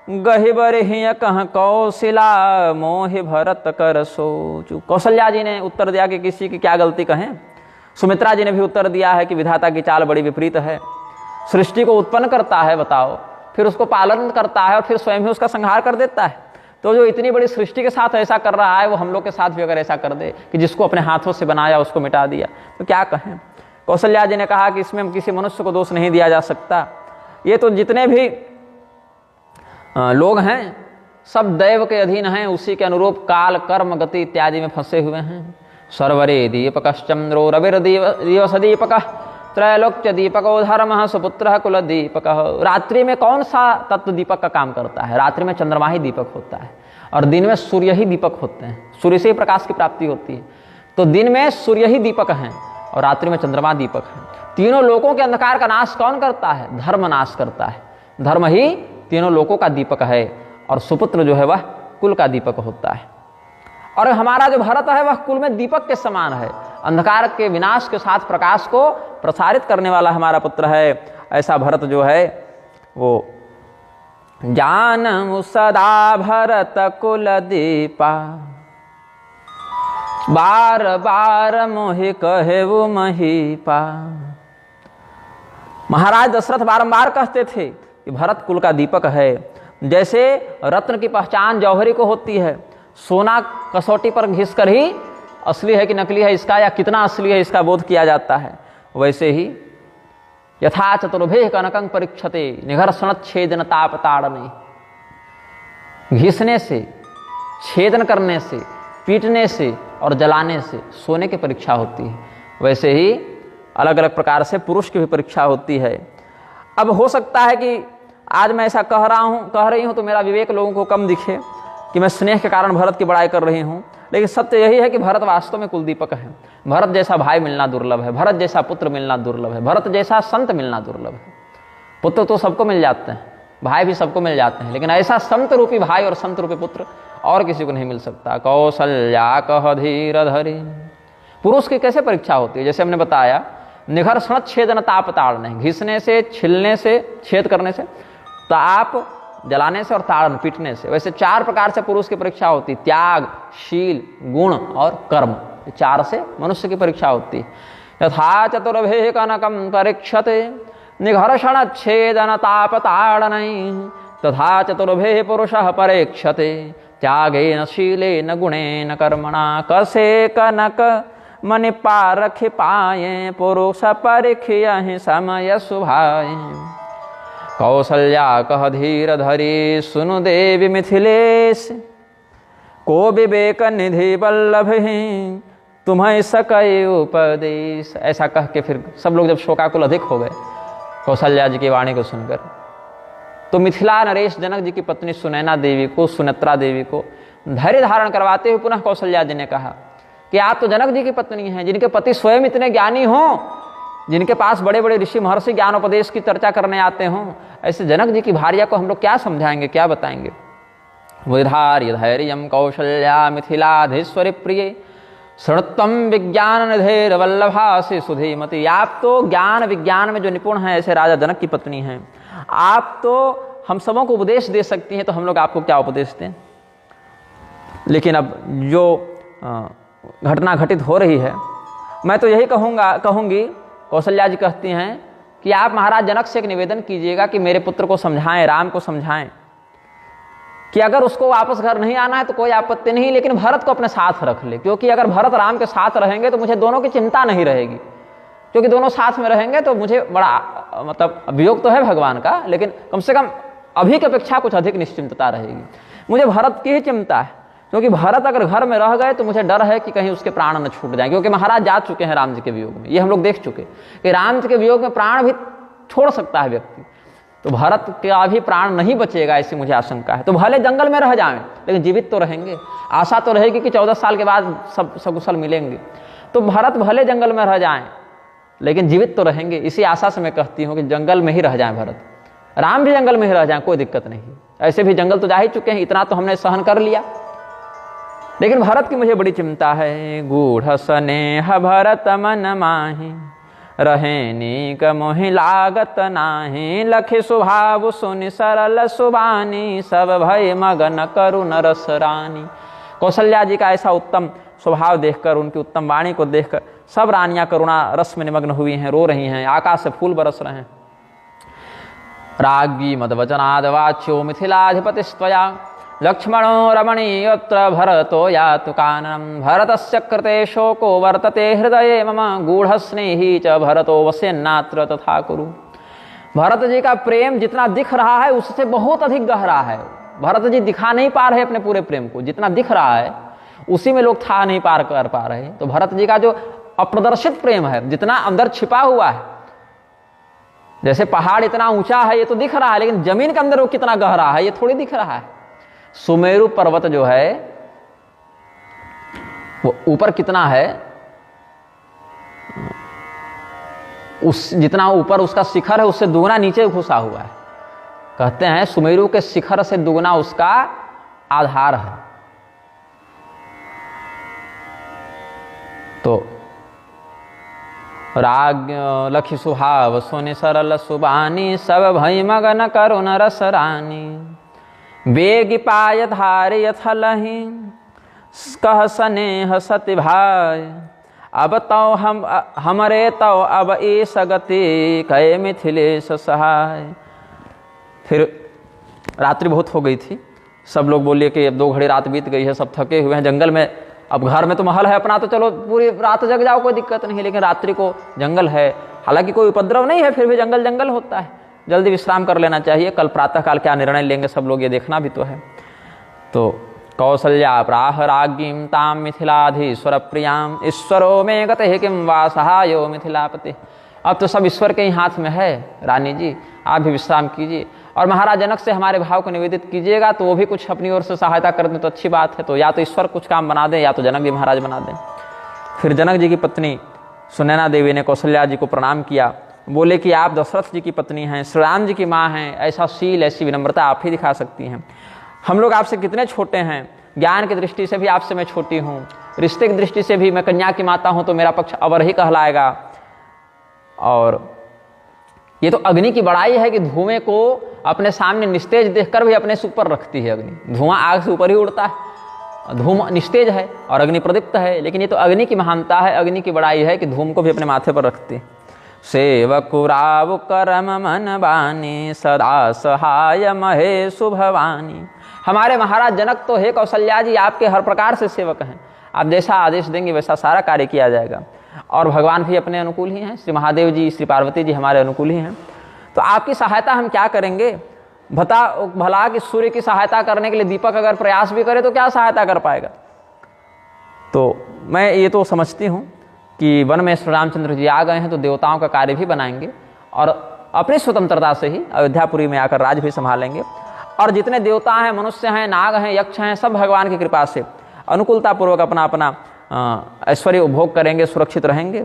गहि बरहिय कह कौशिला मोहि भरत कर सोचु। कौशल्या जी ने उत्तर दिया कि किसी की क्या गलती कहें। सुमित्रा जी ने भी उत्तर दिया है कि विधाता की चाल बड़ी विपरीत है। सृष्टि को उत्पन्न करता है, बताओ, फिर उसको पालन करता है और फिर स्वयं ही उसका संहार कर देता है। तो जो इतनी बड़ी सृष्टि के साथ ऐसा कर रहा है, वो हम लोग के साथ भी अगर ऐसा कर दे कि जिसको अपने हाथों से बनाया उसको मिटा दिया, तो क्या कहें। कौशल्या जी ने कहा कि इसमें किसी मनुष्य को दोष नहीं दिया जा सकता। ये तो जितने भी लोग हैं सब दैव के अधीन हैं, उसी के अनुरूप काल, कर्म, गति इत्यादि में फंसे हुए हैं। सर्वरे दीपकश्चंद्रो रविर्दिवस दीपक त्रैलोक्य दीपको धर्म सुपुत्र कुल दीपक। रात्रि में कौन सा तत्व दीपक का काम करता है? रात्रि में चंद्रमा ही दीपक होता है, और दिन में सूर्य ही दीपक होते हैं। सूर्य से ही प्रकाश की प्राप्ति होती है। तो दिन में सूर्य ही दीपक हैं और रात्रि में चंद्रमा दीपक है। तीनों लोकों के अंधकार का नाश कौन करता है? धर्म नाश करता है। धर्म ही तीनों लोकों का दीपक है, और सुपुत्र जो है वह कुल का दीपक होता है। और हमारा जो भरत है वह कुल में दीपक के समान है। अंधकार के विनाश के साथ प्रकाश को प्रसारित करने वाला हमारा पुत्र है। ऐसा भरत जो है वो जानमु सदा भरत कुल दीपा बार बार मोहि कहेवु महीपा। महाराज दशरथ बारंबार कहते थे कि भरत कुल का दीपक है। जैसे रत्न की पहचान जौहरी को होती है, सोना कसौटी पर घिस कर ही असली है कि नकली है इसका, या कितना असली है इसका बोध किया जाता है, वैसे ही यथा चतुर्भे कनकं परीक्षते निघर्षणच्छेदन ताप ताड़ने। घिसने से, छेदन करने से, पीटने से और जलाने से सोने की परीक्षा होती है, वैसे ही अलग अलग प्रकार से पुरुष की भी परीक्षा होती है। अब हो सकता है कि आज मैं ऐसा कह रही हूँ तो मेरा विवेक लोगों को कम दिखे, कि मैं स्नेह के कारण भरत की बड़ाई कर रही हूँ, लेकिन सत्य यही है कि भरत वास्तव में कुलदीपक है। भरत जैसा भाई मिलना दुर्लभ है, भरत जैसा पुत्र मिलना दुर्लभ है, भरत जैसा संत मिलना दुर्लभ है। पुत्र तो सबको मिल जाते हैं, भाई भी सबको मिल जाते हैं, लेकिन ऐसा संत रूपी भाई और संत रूपी पुत्र और किसी को नहीं मिल सकता। कौशल्या कह धीर धरी। पुरुष की कैसे परीक्षा होती है, जैसे हमने बताया, निघर्षण छेदन ताप ताड़ने, घिसने से, छिलने से, छेद करने से, ताप जलाने से और ताड़न पीटने से। वैसे 4 प्रकार से पुरुष की परीक्षा होती, त्याग, शील, गुण और कर्म। 4 से मनुष्य की परीक्षा होती। यथा चतुर्भे कनकम परीक्षते निघर्षण छेदन ताप ताड़नै, तथा चतुर्भे पुरुषः परीक्षते त्यागेन शीलेन गुणेन कर्मणा। कसे कनक मनि पारख पाए पुरुष परिखियहि समय सुभाए। कौशल्या कह धीर धरी सुनु देवी मिथिलेश, को विवेक निधि बल्लभ तुम्हें सकय उपदेश। ऐसा कह के फिर सब लोग जब शोकाकुल अधिक हो गए कौशल्या जी की वाणी को सुनकर, तो मिथिला नरेश जनक जी की पत्नी सुनैना देवी को, सुनेत्रा देवी को धैर्य धारण करवाते हुए पुनः कौशल्या जी ने कहा कि आप तो जनक जी की पत्नी हैं, जिनके पति स्वयं इतने ज्ञानी हों, जिनके पास बड़े बड़े ऋषि महर्षि ज्ञान उपदेश की चर्चा करने आते हों, ऐसे जनक जी की भार्या को हम लोग क्या समझाएंगे, क्या बताएंगे। विधार्य धैर्यम कौशल्या मिथिलाधीश्वरी प्रिय शृणुत्वम विज्ञान निधेर वल्लभासी सुधीमती। आप तो ज्ञान विज्ञान में जो निपुण हैं, ऐसे राजा जनक की पत्नी हैं, आप तो हम सबों को उपदेश दे सकती हैं, तो हम लोग आपको क्या उपदेश दें। लेकिन अब जो घटना घटित हो रही है, मैं तो यही कहूँगी, कौशल्या जी कहती हैं कि आप महाराज जनक से एक निवेदन कीजिएगा कि मेरे पुत्र को समझाएं, राम को समझाएं कि अगर उसको वापस घर नहीं आना है तो कोई आपत्ति नहीं, लेकिन भरत को अपने साथ रख ले, क्योंकि अगर भरत राम के साथ रहेंगे तो मुझे दोनों की चिंता नहीं रहेगी, क्योंकि दोनों साथ में रहेंगे तो मुझे बड़ा मतलब वियोग तो है भगवान का, लेकिन कम से कम अभी की अपेक्षा कुछ अधिक निश्चिंतता रहेगी। मुझे भरत की ही चिंता है, क्योंकि भरत अगर घर में रह गए तो मुझे डर है कि कहीं उसके प्राण न छूट जाए, क्योंकि महाराज जा चुके हैं राम जी के वियोग में, ये हम लोग देख चुके कि राम जी के वियोग में प्राण भी छोड़ सकता है व्यक्ति, तो भरत का भी प्राण नहीं बचेगा, ऐसी मुझे आशंका है। तो भले जंगल में रह जाएं, लेकिन जीवित तो रहेंगे, आशा तो रहेगी कि 14 साल के बाद सब सकुशल मिलेंगे। तो भरत भले जंगल में रह जाएं, लेकिन जीवित तो रहेंगे, इसी आशा से मैं कहती हूँ कि जंगल में ही रह जाएं भरत, राम भी जंगल में ही रह जाएं, कोई दिक्कत नहीं। ऐसे भी जंगल तो जा ही चुके हैं, इतना तो हमने सहन कर लिया, लेकिन भरत की मुझे बड़ी चिंता है। गूढ़ स्नेह भरत मन माही रहे नीक मोहि लागत नाही, लखि स्वभाव सुनि सरल सुबानी सब भय मगन करुण रस रानी। कौशल्या जी का ऐसा उत्तम स्वभाव देखकर, उनकी उत्तम वाणी को देखकर सब रानियां करुणा रस में निमग्न हुई हैं, रो रही हैं, आकाश से फूल बरस रहे हैं। राज्ञी मदवचनाद वाच्यो मिथिलाधिपतिस्त्वया लक्ष्मणो रमणीयत्र भरतो यातु काननम, भरतस्य कृते शोको वर्तते हृदये मम, गूढ़ स्नेही च भरतो वसेन्नात्र तथा कुरु। भरत जी का प्रेम जितना दिख रहा है उससे बहुत अधिक गहरा है। भरत जी दिखा नहीं पा रहे अपने पूरे प्रेम को, जितना दिख रहा है उसी में लोग था नहीं पार कर पा रहे। तो भरत जी का जो अप्रदर्शित प्रेम है, जितना अंदर छिपा हुआ है, जैसे पहाड़ इतना ऊंचा है ये तो दिख रहा है, लेकिन जमीन के अंदर वो कितना गहरा है ये थोड़ी दिख रहा है। सुमेरु पर्वत जो है वो ऊपर कितना है, उस जितना ऊपर उसका शिखर है उससे दुगना नीचे घुसा हुआ है। कहते हैं सुमेरु के शिखर से दुगना उसका आधार है। तो राग लखि सुहाव सुनि सरल सुबानी सब भई मगन करुण रस रानी, बेग पाय धारे यथलहि कह स्नेह सति भाई, अब तौ हमरे तौ अब ए सगति कहे मिथिलेश सहाय। फिर रात्रि बहुत हो गई थी, सब लोग बोले कि अब 2 घड़ी रात बीत गई है, सब थके हुए हैं जंगल में। अब घर में तो महल है अपना, तो चलो पूरी रात जग जाओ, कोई दिक्कत नहीं, लेकिन रात्रि को जंगल है, हालांकि कोई उपद्रव नहीं है, फिर भी जंगल जंगल होता है, जल्दी विश्राम कर लेना चाहिए। कल प्रातःकाल क्या निर्णय लेंगे सब लोग ये देखना भी तो है। तो कौशल्या प्राह राज्ञीं तां मिथिलाधीश्वर प्रियाम, ईश्वरो में गते किं वा सहायो मिथिलापति। अब तो सब ईश्वर के ही हाथ में है, रानी जी आप भी विश्राम कीजिए। और महाराज जनक से हमारे भाव को निवेदित कीजिएगा, तो वो भी कुछ अपनी ओर से सहायता कर दें तो अच्छी बात है। तो या तो ईश्वर कुछ काम बना दें या तो जनक जी महाराज बना दें। फिर जनक जी की पत्नी सुनैना देवी ने कौशल्या जी को प्रणाम किया, बोले कि आप दशरथ जी की पत्नी हैं, श्री राम जी की माँ हैं, ऐसा शील ऐसी विनम्रता आप ही दिखा सकती हैं। हम लोग आपसे कितने छोटे हैं, ज्ञान की दृष्टि से भी आपसे मैं छोटी हूँ, रिश्ते की दृष्टि से भी मैं कन्या की माता हूँ, तो मेरा पक्ष अवर ही कहलाएगा। और ये तो अग्नि की बड़ाई है कि धुएं को अपने सामने निस्तेज देखकर भी अपने से ऊपर रखती है अग्नि। धुआं आग से ऊपर ही उड़ता है, धूम निस्तेज है और अग्नि प्रदीप्त है, लेकिन ये तो अग्नि की महानता है, अग्नि की बड़ाई है कि धूम को भी अपने माथे पर रखती। सेवकुराव करम मन बानी सदा सहाय महे शुभवानी। हमारे महाराज जनक तो हे कौशल्या जी आपके हर प्रकार से सेवक हैं, आप जैसा आदेश देंगे वैसा सारा कार्य किया जाएगा। और भगवान भी अपने अनुकूल ही हैं, श्री महादेव जी श्री पार्वती जी हमारे अनुकूल ही हैं। तो आपकी सहायता हम क्या करेंगे? भला कि सूर्य की सहायता करने के लिए दीपक अगर प्रयास भी करे तो क्या सहायता कर पाएगा? तो मैं ये तो समझती हूँ कि वन में श्री रामचंद्र जी आ गए हैं तो देवताओं का कार्य भी बनाएंगे और अपनी स्वतंत्रता से ही अयोध्यापुरी में आकर राज भी संभालेंगे। और जितने देवता हैं, मनुष्य हैं, नाग हैं, यक्ष हैं, सब भगवान की कृपा से अनुकूलतापूर्वक अपना अपना ऐश्वर्य उपभोग करेंगे, सुरक्षित रहेंगे।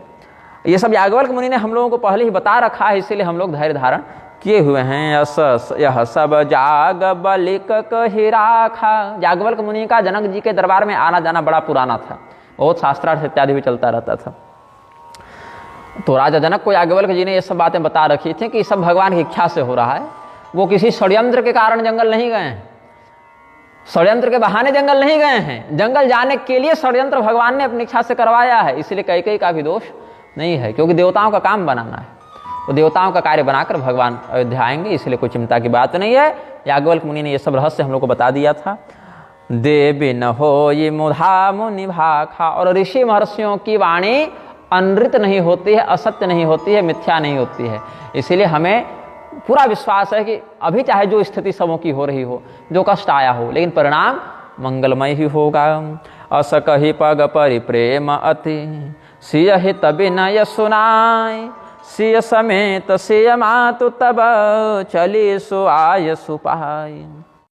ये सब याज्ञवल्क्य मुनि ने हम लोगों को पहले ही बता रखा है, इसीलिए हम लोग धैर्य धारण किए हुए हैं। यह सब जाग बलिक हिराखा। याज्ञवल्क्य मुनि का जनक जी के दरबार में आना जाना बड़ा पुराना था, बहुत शास्त्रार्थ इत्यादि भी चलता रहता था। तो राजा जनक को याज्ञवल्क्य जी ने ये सब बातें बता रखी थी कि सब भगवान की इच्छा से हो रहा है। वो किसी षड्यंत्र के कारण जंगल नहीं गए हैं, षड्यंत्र के बहाने जंगल नहीं गए हैं, जंगल जाने के लिए षड्यंत्र भगवान ने अपनी इच्छा से करवाया है। इसलिए कैकेयी का भी दोष नहीं है, क्योंकि देवताओं का काम बनाना है, तो देवताओं का कार्य बनाकर भगवान अयोध्या आएंगे, इसलिए कोई चिंता की बात नहीं है। याज्ञवल्क्य मुनि ने ये सब रहस्य हम लोग को बता दिया था। देवी न हो ये मुधा मुनि भाखा। और ऋषि महर्षियों की वाणी अनृत नहीं होती है, असत्य नहीं होती है, मिथ्या नहीं होती है। इसीलिए हमें पूरा विश्वास है कि अभी चाहे जो स्थिति सबों की हो रही हो, जो कष्ट आया हो, लेकिन परिणाम मंगलमय ही होगा। अस कही पग परिप्रेम अति सिय हित विनय सुनाय। सिय समेत सिय मातु तब चली सो आय सुपाय।